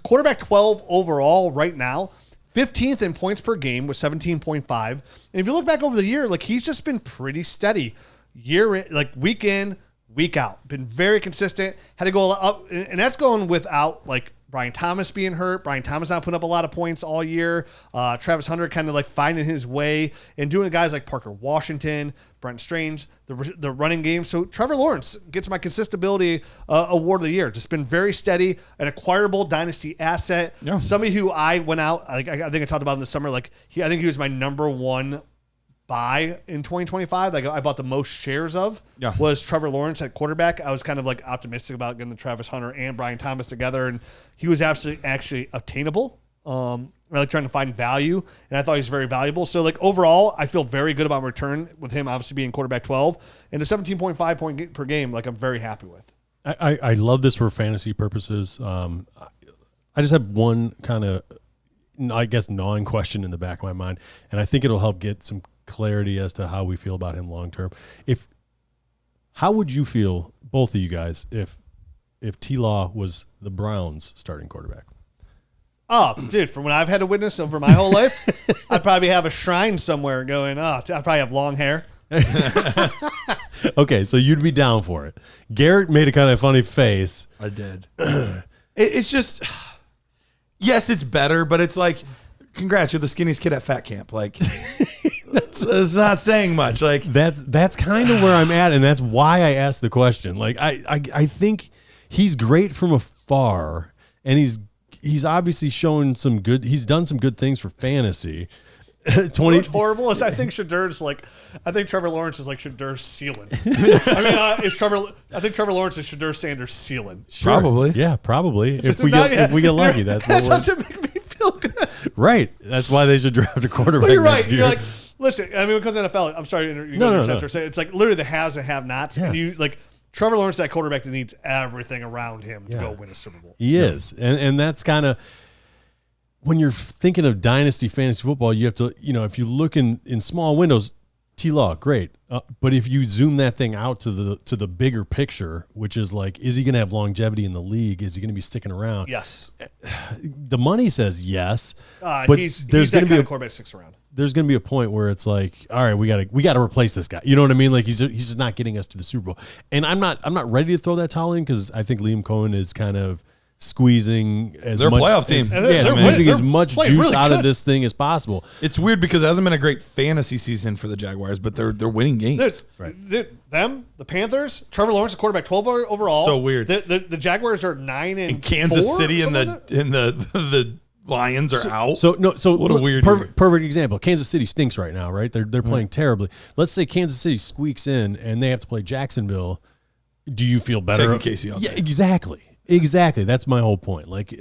quarterback 12 overall right now, 15th in points per game with 17.5. And if you look back over the year, like he's just been pretty steady week in, week out. Been very consistent. Had to go up, and that's going without like Brian Thomas being hurt. Brian Thomas not putting up a lot of points all year. Travis Hunter kind of like finding his way and doing guys like Parker Washington, Brent Strange, the running game. So Trevor Lawrence gets my Consistability Award of the year. Just been very steady, an acquirable dynasty asset. Yeah. Somebody who I went out, like I think I talked about in the summer. Like I think he was my number one buy in 2025, like I bought the most shares of, was Trevor Lawrence at quarterback. I was kind of like optimistic about getting the Travis Hunter and Brian Thomas together, and he was absolutely actually obtainable. Really trying to find value, and I thought he was very valuable. So like overall, I feel very good about return with him obviously being quarterback 12 and a 17.5 point per game. Like I'm very happy with. I love this for fantasy purposes. I just have one kind of, I guess, gnawing question in the back of my mind, and I think it'll help get some clarity as to how we feel about him long term. How would you feel, both of you guys, if T-Law was the Browns starting quarterback? Oh, dude, from what I've had to witness over my whole life, I'd probably have a shrine somewhere going, I'd probably have long hair. Okay, so you'd be down for it. Garrett made a kind of funny face. I did. It's just, yes, it's better, but it's like, congrats, you're the skinniest kid at fat camp. Like, that's not saying much. Like That's kind of where I'm at, and that's why I asked the question. Like, I think he's great from afar, and he's obviously shown some good. He's done some good things for fantasy. What's horrible is I think Trevor Lawrence is like Shedeur's ceiling. I think Trevor Lawrence is Shedeur Sanders' ceiling. Sure. Probably. Yeah, probably. If we get lucky, that's what that doesn't make me feel good. Right. That's why they should draft a quarterback. But you're right. Next year. You're like, listen, I mean, because NFL, I'm sorry, no. It's like literally the haves and have-nots. Yes. And you like Trevor Lawrence, that quarterback that needs everything around him to go win a Super Bowl. He is. And that's kind of, when you're thinking of dynasty fantasy football, you have to, if you look in small windows, T-Law, great. But if you zoom that thing out to the bigger picture, which is like, is he going to have longevity in the league? Is he going to be sticking around? Yes. The money says yes. But there's going to be a quarterback sticks around. There's going to be a point where it's like, all right, we got to replace this guy. You know what I mean? Like he's just not getting us to the Super Bowl. And I'm not ready to throw that towel in, because I think Liam Cohen is kind of squeezing as they're much, a playoff team. Squeezing as much juice really out good. of this thing as possible. It's weird because it hasn't been a great fantasy season for the Jaguars, but they're winning games. The Panthers, Trevor Lawrence, quarterback 12 overall. So weird. The Jaguars are 9 and Kansas 4, City and like the Lions are out. So what a weird perfect example. Kansas City stinks right now, right? They're playing terribly. Let's say Kansas City squeaks in and they have to play Jacksonville. Do you feel better? Taking Casey off. Yeah, exactly. That's my whole point. Like,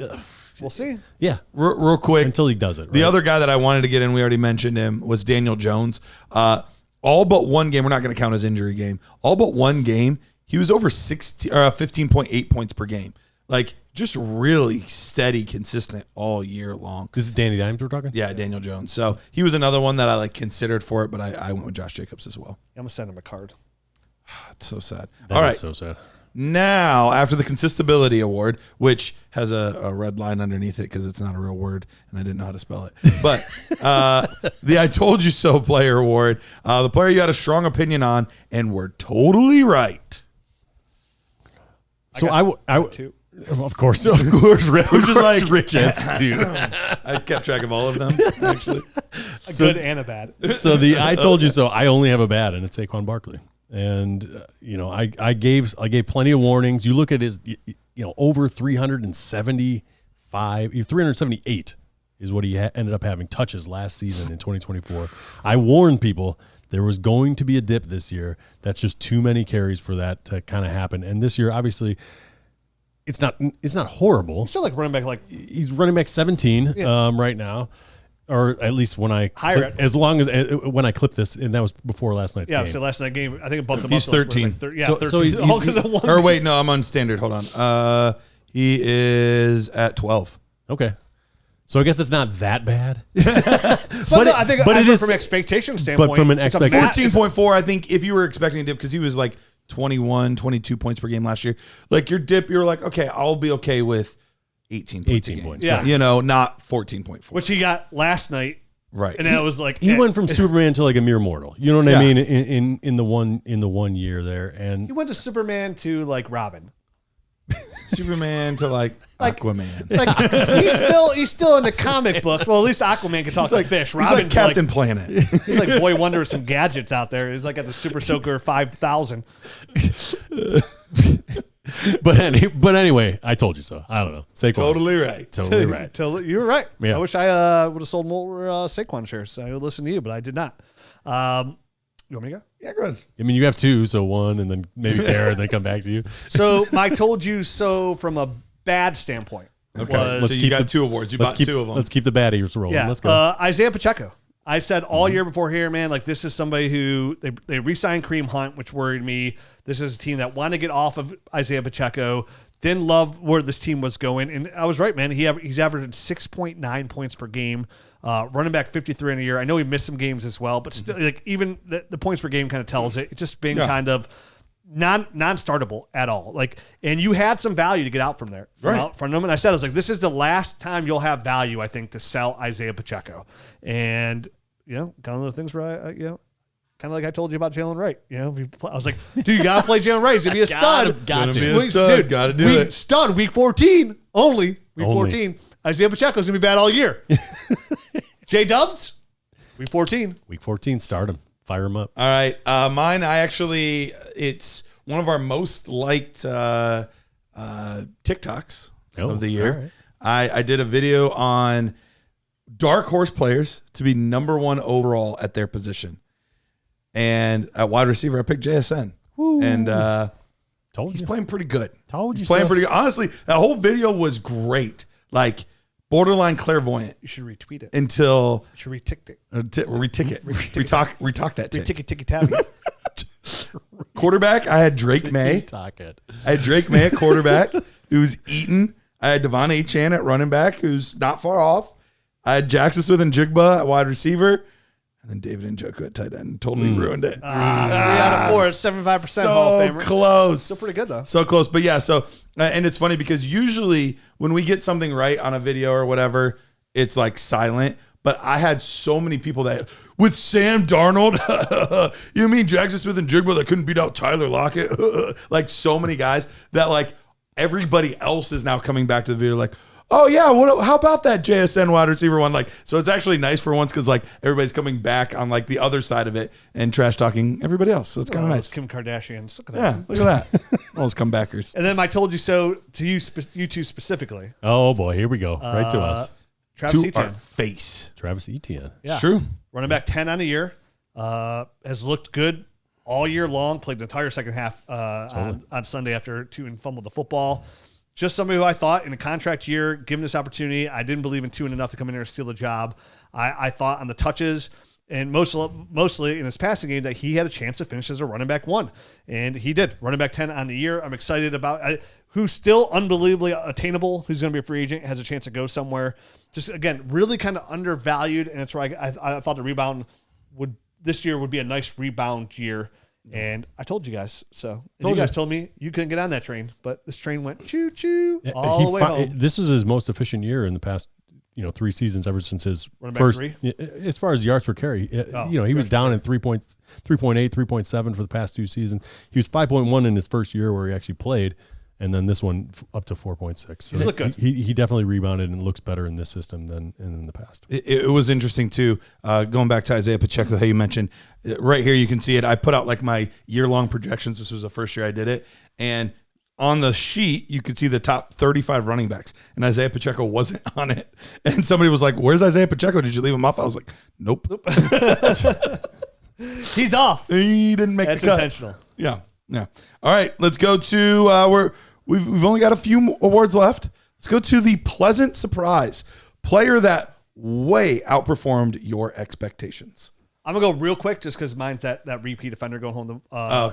we'll see. Yeah, real quick until he does it. Right? The other guy that I wanted to get in, we already mentioned him, was Daniel Jones. All but one game, we're not going to count his injury game. All but one game, he was over 15.8 points per game. Like, just really steady, consistent all year long. This is Danny Dimes we're talking? Yeah, Daniel Jones. So he was another one that I considered for it, but I went with Josh Jacobs as well. I'm going to send him a card. It's so sad. That all is right. so sad. Now, after the Consistability Award, which has a red line underneath it because it's not a real word and I didn't know how to spell it. But the I Told You So Player Award, the player you had a strong opinion on and were totally right. So I too. Of course, Rich Which is like Rich S. I kept track of all of them, actually. A good and a bad. So the I Told You So, I only have a bad, and it's Saquon Barkley. And I gave plenty of warnings. You look at his over 378 is what he ended up having touches last season in 2024. I warned people there was going to be a dip this year. That's just too many carries for that to kind of happen. And this year, obviously, it's not horrible. He's still he's running back 17 right now. Or at least when I when I clip this, and that was before last night's game. Yeah, so last night's game, I think it bumped him He's up. 13. 13. So he's or wait, no, I'm on standard. Hold on. He is at 12. Okay. So I guess it's not that bad. but I think it is from an expectation standpoint. But from an expectation, 14.4, I think if you were expecting a dip, because he was like 21, 22 points per game last year, like your dip, you're like, okay, I'll be okay with 18 points. Yeah. Not 14.4. Which he got last night. Right. And that was like he went from Superman to like a mere mortal. You know what I mean? In the 1 year there. And he went to Superman to like Robin. Superman to like Aquaman. Like he's still in the comic book. Well, at least Aquaman can talk to fish. Robin's like Captain Planet. He's like Boy Wonder with some gadgets out there. He's like at the Super Soaker 5000. But anyway, I told you so. I don't know. Saquon. Totally right. You were right. Yeah. I wish I would have sold more Saquon shares. I would listen to you, but I did not. You want me to go? Yeah, go ahead. I mean, you have two, so one, and then maybe Garrett, and then come back to you. So I told you so from a bad standpoint. Okay. So you got two awards. You bought two of them. Let's keep the baddies rolling. Yeah. Let's go. Isaiah Pacheco. I said all year before here, man, like this is somebody who they re-signed Kareem Hunt, which worried me. This is a team that wanted to get off of Isaiah Pacheco, then loved where this team was going. And I was right, man. He's averaging 6.9 points per game, running back 53 in a year. I know he missed some games as well, but still, like even the points per game kind of tells it. It's just been kind of non-startable at all. Like, and you had some value to get out from there, from them. And I said, I was like, this is the last time you'll have value, I think, to sell Isaiah Pacheco. And, kind of the things where kind of like I told you about Jalen Wright. I was like, dude, you got to play Jalen Wright. He's going to be a stud. Got to be a stud. Got to do it. Stud week 14 only. Week 14. Isaiah Pacheco's going to be bad all year. J-Dubs, week 14. Week 14, start him. Fire him up. All right. Mine, it's one of our most liked TikToks of the year. Right. I did a video on dark horse players to be number one overall at their position. And at wide receiver, I picked JSN. Woo. And he's playing pretty good. He's playing pretty good. Honestly, that whole video was great. Like, borderline clairvoyant. You should retweet it. Until... You should retick it. Retick it. Retalk that tick. Reticky-ticky-tabby. Quarterback, I had Drake May. I had Drake May at quarterback, who's eaten. I had Devon Achane at running back, who's not far off. I had Jackson Smith and Jigba at wide receiver. And then David Njoku at tight end. Totally ruined it. 3 out of 4. It's 75% Hall of Famer. So close. Still pretty good, though. So close. But yeah, and it's funny because usually when we get something right on a video or whatever, it's like silent. But I had so many people that, with Sam Darnold, you mean Jackson Smith and Jigba that couldn't beat out Tyler Lockett? Like so many guys that like everybody else is now coming back to the video like, oh yeah, how about that JSN wide receiver one? Like, so it's actually nice for once because like everybody's coming back on like the other side of it and trash talking everybody else. So it's kind of nice. Kim Kardashians. Look at that. Yeah, look at that. All those comebackers. And then I told you so to you two specifically. Oh boy, here we go. Right to us. Travis to Etienne. our face. Travis Etienne. Yeah. It's true. Running back 10 on the year. Has looked good all year long. Played the entire second half on Sunday after Tua fumbled the football. Just somebody who I thought in a contract year, given this opportunity, I didn't believe in Tua enough to come in there and steal the job. I thought on the touches and mostly in his passing game that he had a chance to finish as a running back 1. And he did. Running back 10 on the year. I'm excited about who's still unbelievably attainable, who's going to be a free agent, has a chance to go somewhere. Just, again, really kind of undervalued. And that's why I thought the rebound this year would be a nice rebound year. And I told you guys so. And you guys told me you couldn't get on that train, but this train went choo-choo all the way home. This is his most efficient year in the past 3 seasons ever since his first. As far as yards per carry, he was down in 3.8, 3.7 for the past 2 seasons. He was 5.1 in his first year where he actually played. And then this one up to 4.6. So he's looked good. He definitely rebounded and looks better in this system than in the past. It was interesting, too. Going back to Isaiah Pacheco, how you mentioned, right here you can see it. I put out like my year-long projections. This was the first year I did it. And on the sheet, you could see the top 35 running backs. And Isaiah Pacheco wasn't on it. And somebody was like, where's Isaiah Pacheco? Did you leave him off? I was like, nope. He's off. He didn't make the cut. That's intentional. Yeah. All right, let's go to We've only got a few awards left. Let's go to the pleasant surprise player that way outperformed your expectations. I'm gonna go real quick just because mine's that repeat offender going home the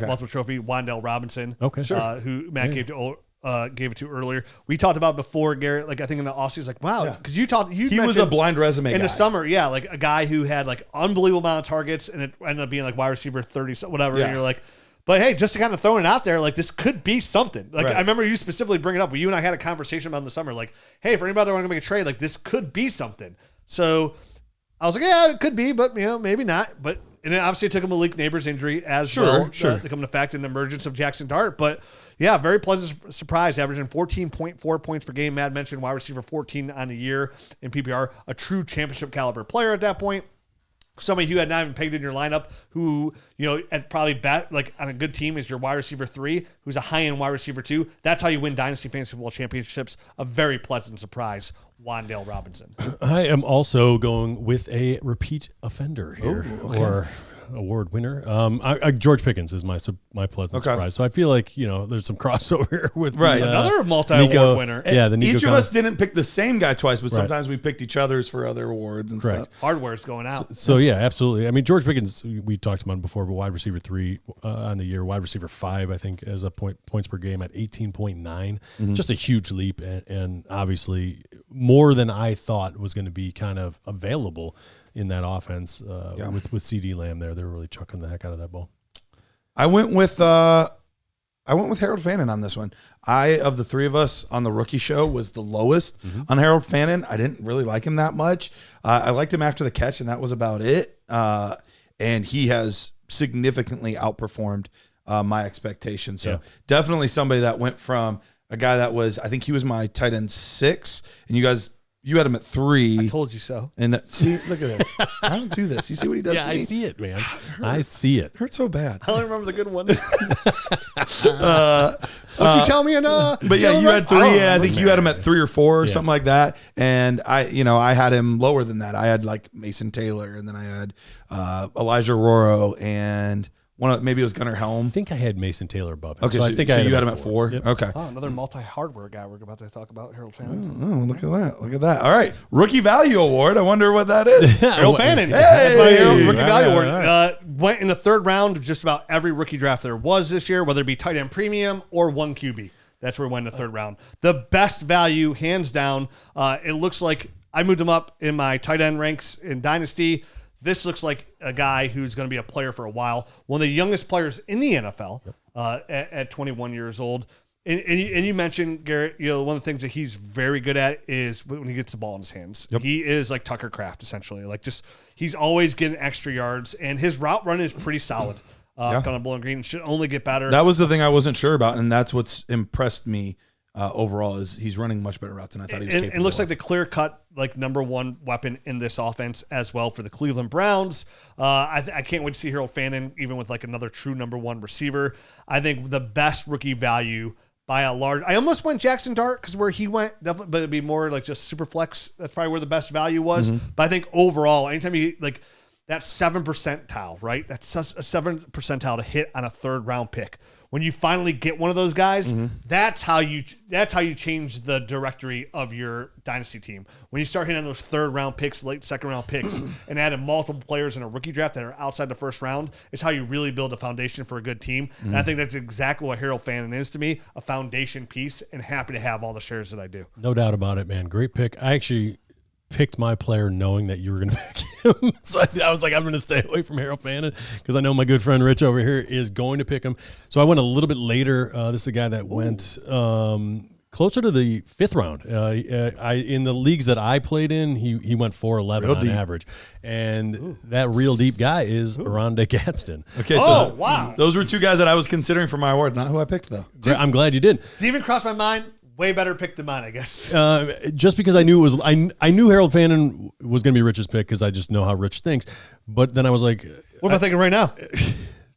multiple trophy, Wan'Dale Robinson. Okay, sure. Who Matt gave it to earlier. We talked about before, Garrett. Like I think in the offseason, like wow, because he was a blind resume in guy. The summer. Yeah, like a guy who had like unbelievable amount of targets, and it ended up being like wide receiver 30, whatever. Yeah. And you're like. But hey, just to kind of throwing it out there, like this could be something. Like I remember you specifically bringing it up. You and I had a conversation about it in the summer. Like, hey, for anybody that want to make a trade, like this could be something. So I was like, yeah, it could be, but maybe not. But and then obviously it took him a Malik Neighbors injury as well to come into fact in the emergence of Jackson Dart. But yeah, very pleasant surprise, averaging 14.4 points per game. Matt mentioned wide receiver 14 on the year in PPR, a true championship caliber player at that point. Somebody who had not even pegged in your lineup, who at probably like on a good team is your wide receiver 3, who's a high end wide receiver 2. That's how you win Dynasty Fantasy Football Championships. A very pleasant surprise, Wan'Dale Robinson. I am also going with a repeat offender here, or award winner. George Pickens is my pleasant surprise. So I feel like there's some crossover here with another multi-award winner. Yeah, each of us didn't pick the same guy twice, but sometimes we picked each other's for other awards and stuff. Hardware's going out. So yeah, absolutely. I mean, George Pickens, we talked about him before, but wide receiver 3 on the year, wide receiver 5, I think, as a points per game at 18.9. Just a huge leap, and obviously more than I thought was going to be kind of available in that offense with CeeDee Lamb there. They're really chucking the heck out of that ball. I went with I went with Harold Fannin on this one. Of the three of us on the rookie show, was the lowest on Harold Fannin. I didn't really like him that much. I liked him after the catch, and that was about it. And he has significantly outperformed my expectations. So definitely somebody that went from a guy that was, I think he was my tight end 6, and you had him at 3. I told you so. And see, look at this. I don't do this. You see what he does to me? I see it, man. I see it. Hurts so bad. I only remember the good one. Would you tell me? But yeah, you had 3. I think you had him at 3 or 4 or something like that. And I had him lower than that. I had like Mason Taylor, and then I had Elijah Roro, and maybe it was Gunnar Helm. I think I had Mason Taylor above him. Okay, so I think you had him at 4. Yep. Okay. Oh, another multi-hardware guy we're about to talk about, Harold Fannin. Oh, look at that. Look at that. All right. Rookie Value Award. I wonder what that is. Harold Fannin. Hey! That's my Harold Rookie Right, Value Award. right. Went in the 3rd round of just about every rookie draft there was this year, whether it be tight end premium or 1 QB. That's where we went in the 3rd round. The best value, hands down. It looks like I moved him up in my tight end ranks in Dynasty. This looks like a guy who's going to be a player for a while. One of the youngest players in the NFL at 21 years old. And you mentioned, Garrett, one of the things that he's very good at is when he gets the ball in his hands. Yep. He is like Tucker Kraft, essentially. He's always getting extra yards, and his route run is pretty solid. Kind of Bowling Green should only get better. That was the thing I wasn't sure about, and that's what's impressed me overall is he's running much better routes than I thought he was capable of. It looks like the clear-cut number 1 weapon in this offense as well for the Cleveland Browns. I can't wait to see Harold Fannin even with another true number 1 receiver. I think the best rookie value by a large. I almost went Jackson Dart because where he went, definitely, but it'd be more like just super flex. That's probably where the best value was. But I think overall, anytime you that 7 percentile, right? That's a 7 percentile to hit on a 3rd round pick. When you finally get one of those guys, that's how you change the directory of your dynasty team. When you start hitting on those 3rd round picks, late 2nd round picks, and adding multiple players in a rookie draft that are outside the 1st round, is how you really build a foundation for a good team. And I think that's exactly what Harold Fannin is to me, a foundation piece, and happy to have all the shares that I do. No doubt about it, man. Great pick. I actually picked my player knowing that you were going to pick him. So I was like, I'm going to stay away from Harold Fannin because I know my good friend Rich over here is going to pick him. So I went a little bit later. This is a guy that went closer to the 5th round. In the leagues that I played in, he went 4.11 on average. And that real deep guy is Aronde Gadsden. Okay, so wow. Those were 2 guys that I was considering for my award, not who I picked, though. I'm glad you did. Didn't even cross my mind. Way better pick than mine, I guess. Just because I knew it was, I knew Harold Fannin was going to be Rich's pick because I just know how Rich thinks. But then I was like, what am I thinking right now?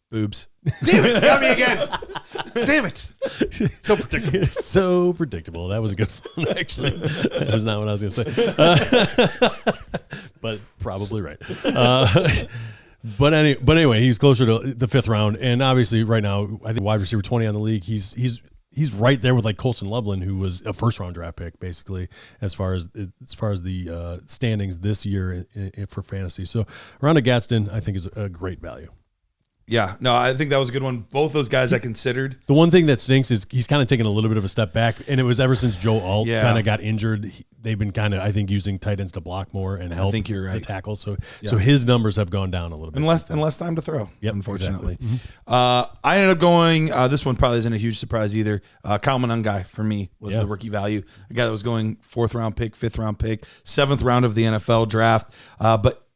Boobs. Damn it! Got me again. Damn it! So predictable. So predictable. That was a good one, actually. That was not what I was going to say. But probably right. But anyway, he's closer to the 5th round, and obviously right now, I think wide receiver 20 on the league. He's right there with Colson Loveland, who was a 1st round draft pick, basically, as far as the standings this year for fantasy. So Aronde Gadsden, I think, is a great value. Yeah, no, I think that was a good one. Both those guys I considered. The one thing that stinks is he's kind of taken a little bit of a step back, and it was ever since Joe Alt kind of got injured. They've been kind of, I think, using tight ends to block more and help the tackles. So his numbers have gone down a little bit. And less time to throw, unfortunately. Exactly. I ended up going, this one probably isn't a huge surprise either. Kyle Monangai for me was the rookie value. A guy that was going 4th round pick, 5th round pick, 7th round of the NFL draft. But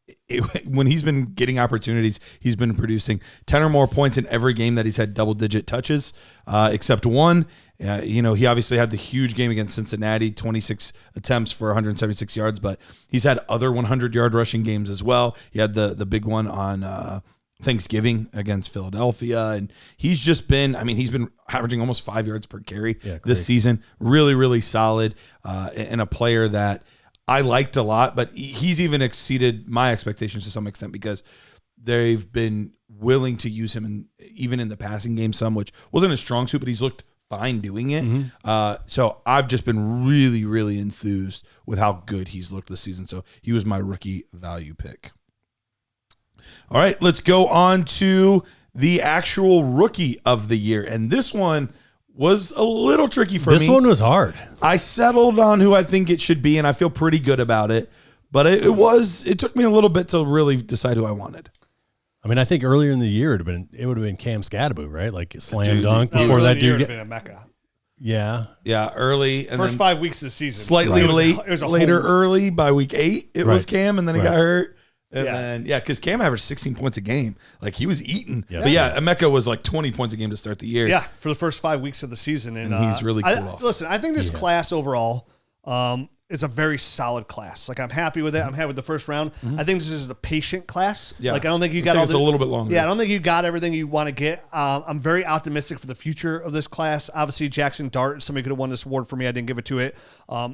when he's been getting opportunities, he's been producing 10 or more points in every game that he's had double-digit touches, except one. He obviously had the huge game against Cincinnati, 26 attempts for 176 yards, but he's had other 100-yard rushing games as well. He had the big one on Thanksgiving against Philadelphia, and he's just been, he's been averaging almost 5 yards per carry this season. Really, really solid, and a player that I liked a lot, but he's even exceeded my expectations to some extent because they've been willing to use him even in the passing game some, which wasn't a strong suit, but he's looked fine doing it. So I've just been really, really enthused with how good he's looked this season. So he was my rookie value pick. All right, let's go on to the actual rookie of the year. And this one was a little tricky for me. This one was hard. I settled on who I think it should be, and I feel pretty good about it. But it took me a little bit to really decide who I wanted. I mean, I think earlier in the year it would have been Cam Scatterbo, right? Like slam Dude, dunk No, before early that in the year dude. it would've been a Mecca. Yeah. Yeah, early and First then 5 weeks of the season, slightly It was a- late, it was a later whole- early by week 8. It was Right. Cam, and then he got hurt. And Yeah. then because Cam averaged 16 points a game, like he was eating. Yes. But yeah, Emeka was like 20 points a game to start the year. Yeah, for the first 5 weeks of the season, and he's really cool off. Listen, I think this class overall is a very solid class. Like I'm happy with it. I'm happy with the first round. I think this is the patient class. Yeah. Like I don't think you It'll got take all us a little bit longer. Yeah, I don't think you got everything you want to get. I'm very optimistic for the future of this class. Obviously, Jackson Dart, somebody could have won this award for me. I didn't give it to it.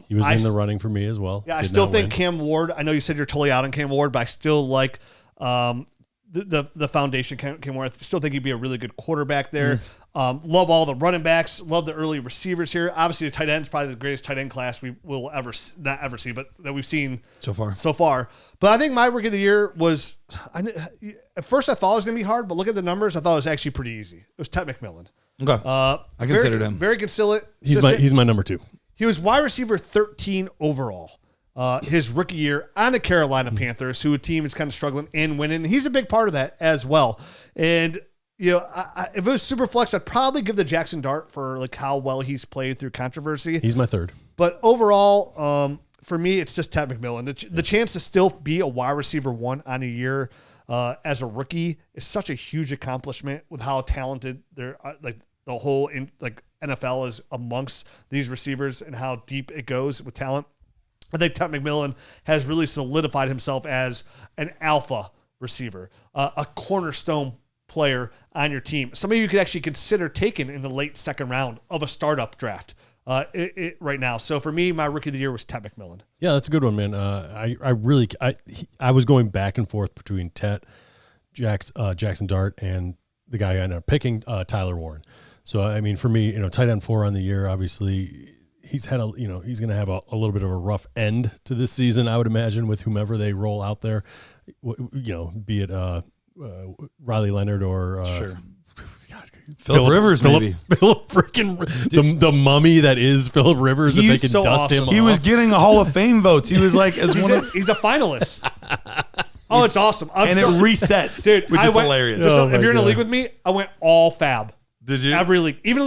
He was in the running for me as well. Yeah, I Did still not think win. Cam Ward. I know you said you're totally out on Cam Ward, but I still like the foundation Cam Ward. I still think he'd be a really good quarterback there. Love all the running backs. Love the early receivers here. Obviously, the tight end is probably the greatest tight end class we will not ever see, but that we've seen So far. But I think my rookie of the year was. At first, I thought it was going to be hard, but look at the numbers. I thought it was actually pretty easy. It was Ted McMillan. Okay. I considered him. Very consistent. He's my number 2. He was wide receiver 13 overall. His rookie year on the Carolina Panthers, who a team is kind of struggling and winning. He's a big part of that as well. And if it was super flex, I'd probably give the Jackson Dart for like how well he's played through controversy. He's my 3rd. But overall, for me, it's just Ted McMillan. The chance to still be a wide receiver 1 on a year as a rookie is such a huge accomplishment with how talented they're like the whole NFL is amongst these receivers and how deep it goes with talent. I think Ted McMillan has really solidified himself as an alpha receiver, a cornerstone player on your team. Somebody you could actually consider taking in the late second round of a startup draft right now. So for me, my rookie of the year was Ted McMillan. Yeah, that's a good one, man. I was going back and forth between Ted, Jackson Dart, and the guy I ended up picking, Tyler Warren. So I mean, for me, tight end 4 on the year, obviously. He's had he's going to have a little bit of a rough end to this season, I would imagine, with whomever they roll out there, be it Riley Leonard or sure. Phillip Rivers, maybe. Phillip freaking the mummy that is Phillip Rivers. If they He's could so dust awesome. him, He was off. getting a Hall of Fame votes. He was like He's a finalist. Oh, it's awesome. and it resets, Dude, which I is went- hilarious. Just Oh, if you're in a my league God. with me, I went all fab. Did you? Every league, even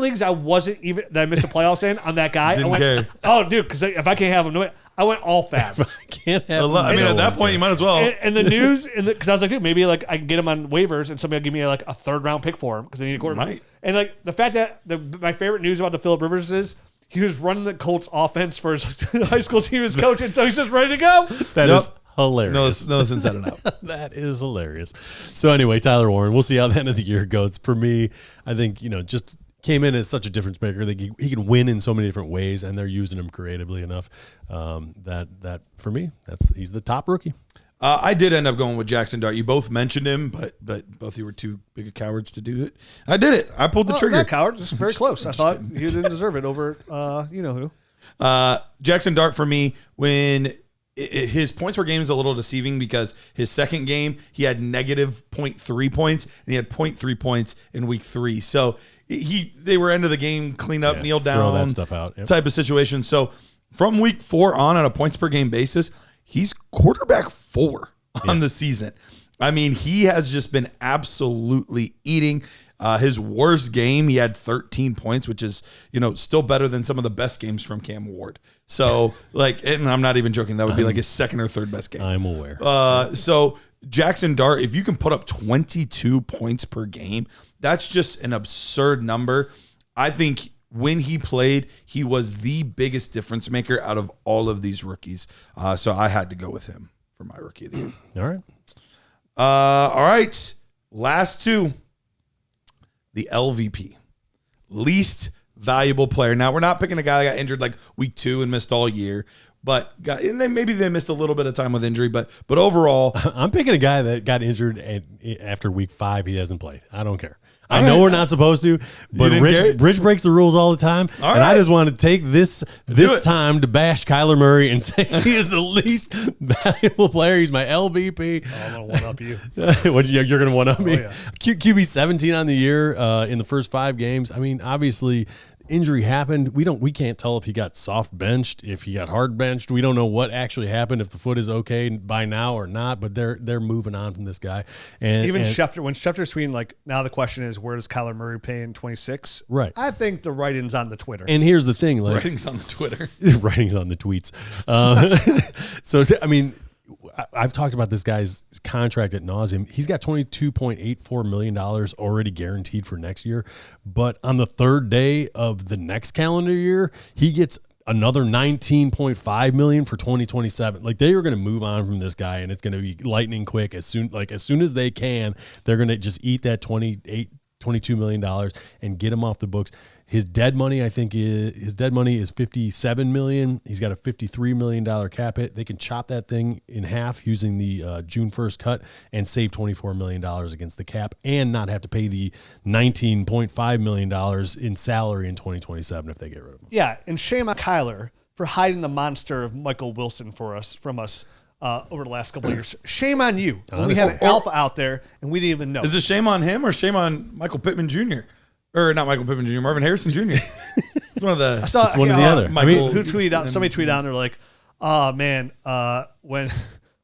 leagues I wasn't even that I missed the playoffs in on that guy. Didn't I went, care. Oh, dude, because if I can't have him, I went all fab. I can't have. I mean, no at that one point, you might as well. and the news, because I was like, dude, maybe like I can get him on waivers, and somebody will give me like a 3rd round pick for him because they need a quarterback. Right. And like the fact that my favorite news about the Phillip Rivers is he was running the Colts offense for his high school team as coach, and so he's just ready to go. That Yep. is hilarious. No sense setting up. That is hilarious. So anyway, Tyler Warren, we'll see how the end of the year goes. For me, I think, just came in as such a difference maker. He can win in so many different ways, and they're using him creatively enough that for me, he's the top rookie. I did end up going with Jackson Dart. You both mentioned him, but both of you were too big of cowards to do it. I did it. I pulled the trigger. Not coward, just very close. I thought he didn't deserve it over, you know who. Jackson Dart for me, when his points per game is a little deceiving because his second game, he had negative 0.3 points, and he had 0.3 points in week 3. So they were end of the game, clean up, kneel down, throw that stuff out. Yep. type of situation. So from week 4 on a points per game basis, he's quarterback 4 on the season. I mean, he has just been absolutely eating. His worst game, he had 13 points, which is, still better than some of the best games from Cam Ward. So, and I'm not even joking, that would be like his 2nd or 3rd best game. I'm aware. So Jackson Dart, if you can put up 22 points per game, that's just an absurd number. I think when he played, he was the biggest difference maker out of all of these rookies. So I had to go with him for my rookie of the year. All right. All right. Last 2. The LVP, least valuable player. Now, we're not picking a guy that got injured like week 2 and missed all year, maybe they missed a little bit of time with injury, but overall, I'm picking a guy that got injured and after week 5, he hasn't played. I don't care. I know we're not supposed to, but Rich breaks the rules all the time. All and right. I just want to take this it. time to bash Kyler Murray and say he is the least valuable player. He's my LVP. I'm gonna one up you. You're going to one up me? yeah. QB 17 on the year in the first 5 games. I mean, obviously, injury happened. We can't tell if he got soft benched, if he got hard benched. We don't know what actually happened, if the foot is okay by now or not. But they're moving on from this guy. And Schefter, when Schefter's tweeting, like, now the question is, where does Kyler Murray pay in 26? Right. I think the writing's on the Twitter. And here's the thing, like Writing's on the Twitter. writing's on the tweets. So I mean, I've talked about this guy's contract at nauseum. He's got $22.84 million already guaranteed for next year. But on the third day of the next calendar year, he gets another $19.5 million for 2027. Like, they are going to move on from this guy, and it's going to be lightning quick. As soon as they can, they're going to just eat that $22 million and get him off the books. His dead money, is $57 million. He's got a $53 million cap hit. They can chop that thing in half using the June 1st cut and save $24 million against the cap and not have to pay the $19.5 million in salary in 2027 if they get rid of him. Yeah, and shame on Kyler for hiding the monster of Michael Wilson from us over the last couple of years. Shame on you. When we had an alpha out there and we didn't even know. Is it shame on him or shame on Michael Pittman Jr.? Or not Michael Pittman Jr., Marvin Harrison Jr. It's one of the. It's one or the other. Michael, who tweeted out? Somebody tweeted out, and they're like, "Oh man, when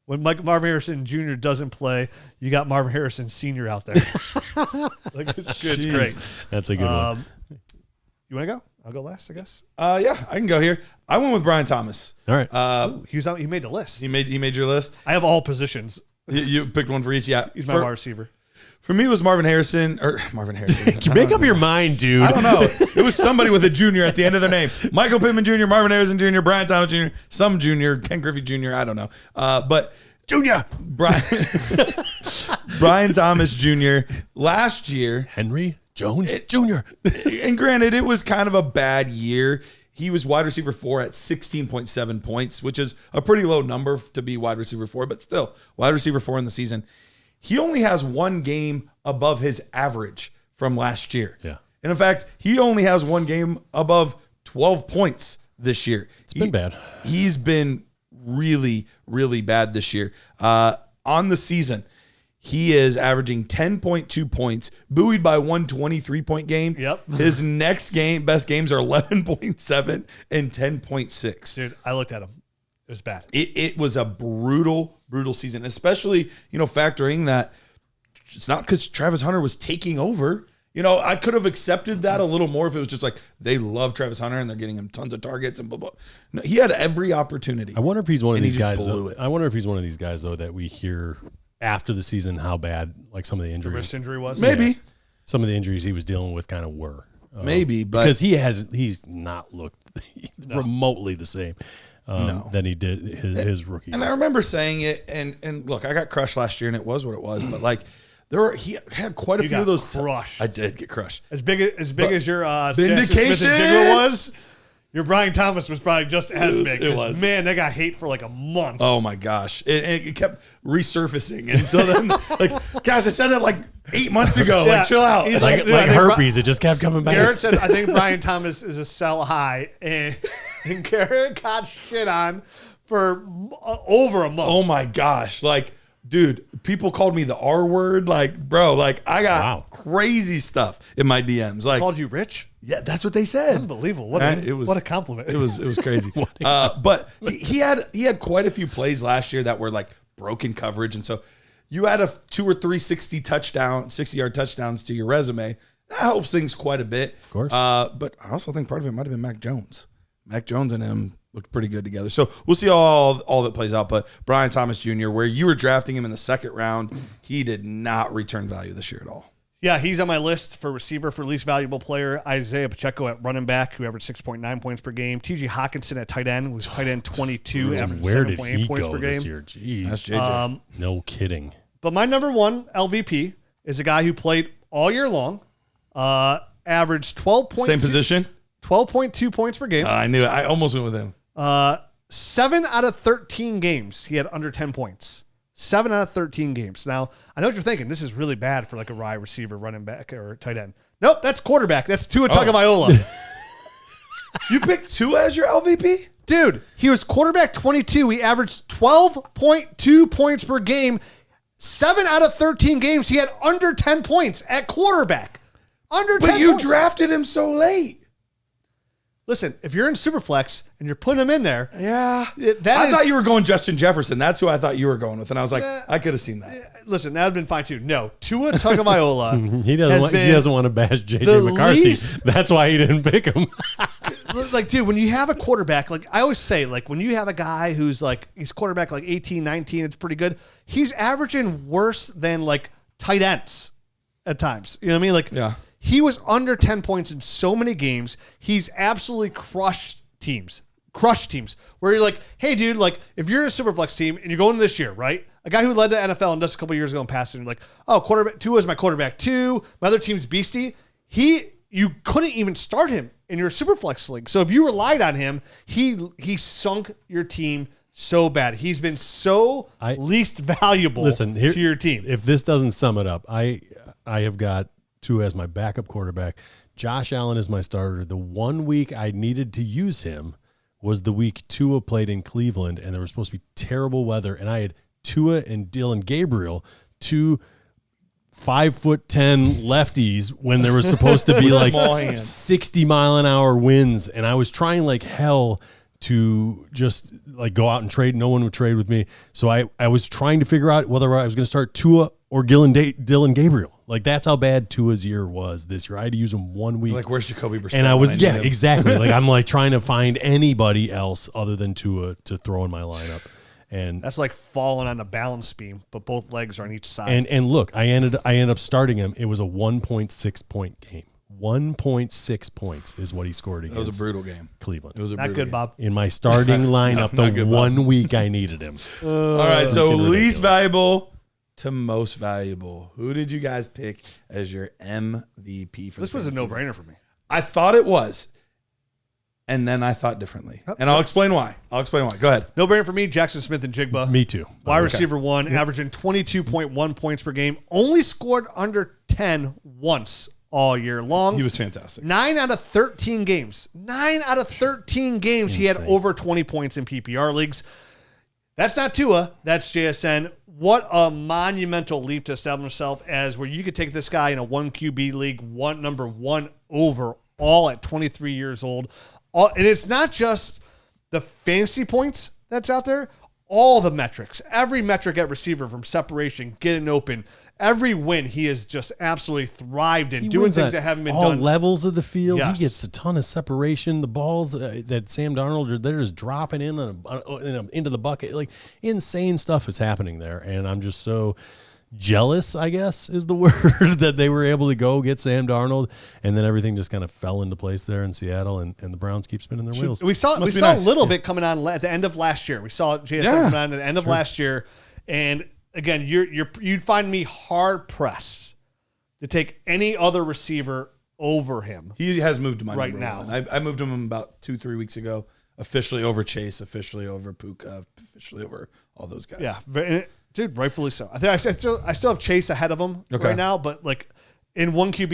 Marvin Harrison Jr. doesn't play, you got Marvin Harrison Sr. out there." Like, it's good, it's great. That's a good one. You want to go? I'll go last, I guess. Yeah, I can go here. I went with Brian Thomas. All right. He made the list. He made your list. I have all positions. You picked one for each. Yeah, He's my wide receiver. For me, it was Marvin Harrison. Make up your mind, dude. I don't know. It was somebody with a junior at the end of their name. Michael Pittman Jr., Marvin Harrison Jr., Brian Thomas Jr., some junior, Ken Griffey Jr., I don't know. But Junior. Brian Thomas Jr. last year. Henry Jones Jr. And granted, it was kind of a bad year. He was wide receiver 4 at 16.7 points, which is a pretty low number to be wide receiver 4, but still, wide receiver 4 in the season. He only has one game above his average from last year. Yeah. And in fact, he only has one game above 12 points this year. It's been bad. He's been really, really bad this year. On the season, he is averaging 10.2 points, buoyed by one 23-point game. Yep. His next best games are 11.7 and 10.6. Dude, I looked at him. It was bad. It was a brutal season, especially, factoring that it's not because Travis Hunter was taking over. I could have accepted that a little more if it was just like they love Travis Hunter and they're getting him tons of targets and blah, blah. No, he had every opportunity. I wonder if he's one of these guys. I wonder if he's one of these guys, though, that we hear after the season how bad, like, some of the injuries. Wrist injury was? Maybe. Yeah, some of the injuries he was dealing with kind of were. Maybe, but. Because he's not looked remotely the same. Than he did his rookie. And I remember saying it, and look, I got crushed last year, and it was what it was. But like, he had quite a few of those. Crushed. I did get crushed. As big as your vindication Smith-Njigba was. Your Brian Thomas was probably just as big. It was. Man, that got hate for like a month. Oh my gosh, it kept resurfacing, and so then like, guys, I said that like 8 months ago. Yeah. Like, chill out. He's like herpes, it just kept coming back. Garrett said, I think Brian Thomas is a sell high, and Garrett got shit on for over a month. Oh my gosh, like, dude, people called me the R word. Like, bro, like, I got crazy stuff in my DMs. Like, called you rich? Yeah, that's what they said. Unbelievable. What a compliment. It was crazy. But he had quite a few plays last year that were like broken coverage, and so you add 2 or 3 60-yard touchdowns to your resume. That helps things quite a bit. Of course. But I also think part of it might have been Mac Jones. Mac Jones and him looked pretty good together. So we'll see all that plays out. But Brian Thomas Jr., where you were drafting him in the second round, he did not return value this year at all. Yeah, he's on my list for receiver for least valuable player. Isaiah Pacheco at running back, who averaged 6.9 points per game. T.J. Hawkinson at tight end, who was tight end 22, averaged 7.8 points per game. This year? Jeez. That's JJ. No kidding. But my number one LVP is a guy who played all year long, averaged 12.2. Same position? 12.2 points per game. I knew it. I almost went with him. 7 out of 13 games, he had under 10 points. 7 out of 13 games. Now, I know what you're thinking. This is really bad for like a wide receiver, running back, or tight end. Nope, that's quarterback. That's Tua Tagovailoa. You picked Tua as your LVP? Dude, he was quarterback 22. He averaged 12.2 points per game. 7 out of 13 games, he had under 10 points at quarterback. Under 10 But you points. drafted him so late. Listen, if you're in Superflex and you're putting him in there, I thought you were going Justin Jefferson. That's who I thought you were going with. And I was like, I could have seen that. Listen, that would have been fine too. No, Tua Tagovailoa. He doesn't want to bash JJ McCarthy. That's why he didn't pick him. Like, dude, when you have a quarterback, like I always say, like when you have a guy who's like, he's quarterback like 18, 19, it's pretty good. He's averaging worse than like tight ends at times. You know what I mean? Like, he was under 10 points in so many games. He's absolutely crushed teams where you're like, hey, dude, like if you're a Superflex team and you're going this year, right? A guy who led the NFL and just a couple years ago and passed it, and you're like, oh, quarterback 2 is my quarterback 2. My other team's beastie. You couldn't even start him in your Superflex league. So if you relied on him, he sunk your team so bad. He's been so least valuable to your team. If this doesn't sum it up, I have got Tua as my backup quarterback. Josh Allen is my starter. The 1 week I needed to use him was the week Tua played in Cleveland, and there was supposed to be terrible weather, and I had Tua and Dylan Gabriel, 2 5'10" lefties, when there was supposed to be like 60-mile-an-hour winds, and I was trying like hell to just like go out and trade. No one would trade with me, so I was trying to figure out whether I was going to start Tua or Dylan Gabriel. Like that's how bad Tua's year was this year. I had to use him 1 week. Like where's Jacoby Brissett? And I was exactly. Like I'm like trying to find anybody else other than Tua to throw in my lineup. And that's like falling on a balance beam, but both legs are on each side. And look, I ended up starting him. It was a 1.6 point game. 1.6 points is what he scored against. It was a brutal game. Cleveland. It was a not good, game. Bob. In my starting lineup, the 1 week I needed him. All right, so least valuable to most valuable. Who did you guys pick as your MVP for this? Was a no-brainer for me. I thought it was. And then I thought differently. And I'll explain why. Go ahead. No brainer for me, Jackson Smith and Jigba. Me too. Wide receiver 1, averaging 22.1 points per game. Only scored under 10 once all year long. He was fantastic. 9 out of 13 games. He had over 20 points in PPR leagues. That's not Tua. That's JSN. What a monumental leap to establish himself as where you could take this guy in a 1 QB league, number 1 overall at 23 years old. And it's not just the fantasy points that's out there. All the metrics, every metric at receiver, from separation, getting open, every win, he has just absolutely thrived in doing things that haven't been done. All levels of the field. Yes. He gets a ton of separation. The balls that Sam Darnold, they're just dropping into the bucket. Like insane stuff is happening there. And I'm just so jealous, I guess, is the word, that they were able to go get Sam Darnold, and then everything just kind of fell into place there in Seattle, and the Browns keep spinning their wheels. We saw a little bit coming on at the end of last year. We saw JSN coming on at the end of last year, and again, you'd find me hard pressed to take any other receiver over him. He has moved to my right now. I moved him about 2-3 weeks ago. Officially over Chase, officially over Puka, officially over all those guys. Yeah, dude, rightfully so. I think I still have Chase ahead of him right now, but like in 1 QB,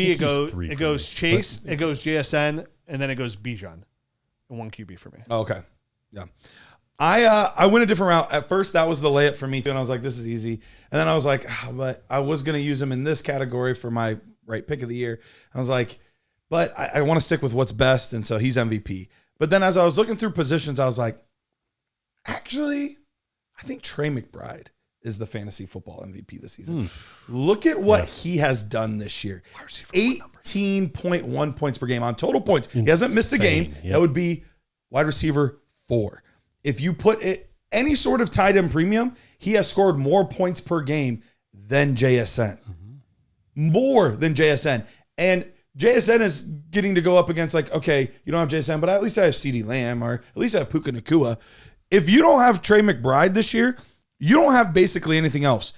it goes Chase, it goes JSN, and then it goes Bijan in 1 QB for me. Oh, okay, yeah. I went a different route. At first, that was the layup for me too, and I was like, this is easy. And then I was like, but I was going to use him in this category for my right pick of the year. I was like, but I want to stick with what's best, and so he's MVP. But then as I was looking through positions, I was like, actually, I think Trey McBride is the fantasy football MVP this season. Look at what he has done this year. 18.1 points per game on total points. Insane. He hasn't missed a game. Yep. That would be wide receiver 4. If you put it any sort of tight end premium, he has scored more points per game than JSN. More than JSN. And JSN is getting to go up against, like, okay, you don't have JSN, but at least I have CeeDee Lamb, or at least I have Puka Nacua. If you don't have Trey McBride this year, you don't have basically anything else.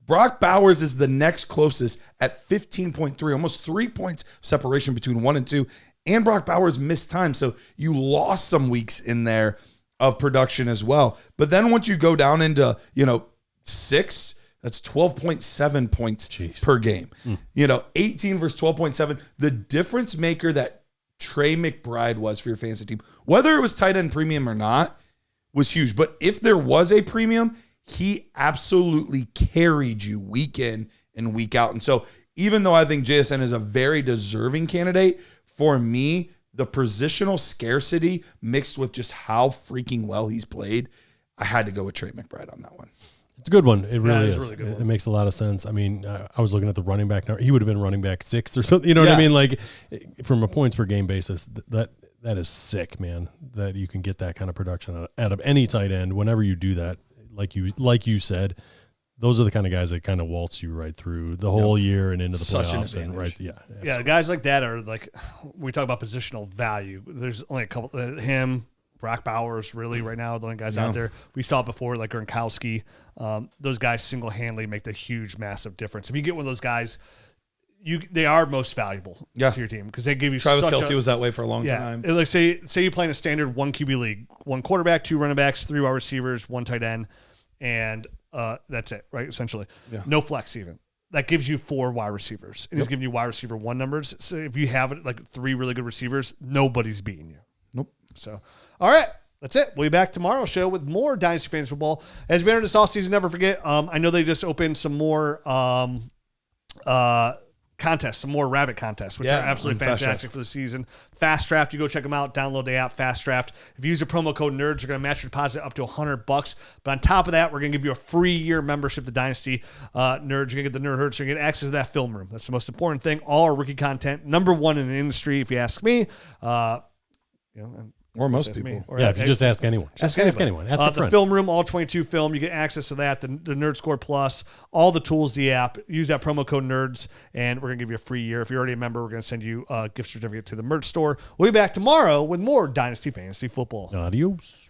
Brock Bowers is the next closest at 15.3, almost 3 points separation between 1 and 2. And Brock Bowers missed time, so you lost some weeks in there of production as well. But then once you go down into, 6, that's 12.7 points per game. 18 versus 12.7. The difference maker that Trey McBride was for your fantasy team, whether it was tight end premium or not, was huge. But if there was a premium, he absolutely carried you week in and week out. And so even though I think JSN is a very deserving candidate, for me, the positional scarcity mixed with just how freaking well he's played, I had to go with Trey McBride on that one. It's a good one. It really is. A really good one. It makes a lot of sense. I mean, I was looking at the running back now. He would have been running back 6 or something. You know what I mean? Like from a points per game basis, that is sick, man. That you can get that kind of production out of any tight end whenever you do that. Like you said, those are the kind of guys that kind of waltz you right through the whole year and into the Such an playoffs. And advantage. Yeah, guys like that are like, we talk about positional value. There's only a couple, him, Brock Bowers, really right now, the only guys out there. We saw it before, like Gronkowski. Those guys single-handedly make the huge, massive difference. If you get one of those guys, they are most valuable to your team because they give you Travis Kelce was that way for a long time. Like say you play in a standard 1 QB league, 1 quarterback, 2 running backs, 3 wide receivers, 1 tight end, and that's it, right? Essentially, no flex even. That gives you 4 wide receivers, and he's giving you wide receiver 1 numbers. So if you have like 3 really good receivers, nobody's beating you. Nope. So, all right. That's it. We'll be back tomorrow's show with more Dynasty Fantasy Football. As we enter this offseason, never forget, I know they just opened some more contests, some more rabbit contests, which are absolutely fantastic for the season. Fast Draft, you go check them out. Download the app, Fast Draft. If you use the promo code NERDS, you're going to match your deposit up to $100. But on top of that, we're going to give you a free year membership to Dynasty Nerds. You're going to get the Nerd Herds. You're going to get access to that film room. That's the most important thing. All our rookie content, #1 in the industry, if you ask me. Or most people. If you just ask anyone. Ask anyone. Ask a friend. The film room, all 22 film, you get access to that, the Nerd Score Plus, all the tools, the app. Use that promo code NERDS, and we're going to give you a free year. If you're already a member, we're going to send you a gift certificate to the merch store. We'll be back tomorrow with more Dynasty Fantasy Football. Adios.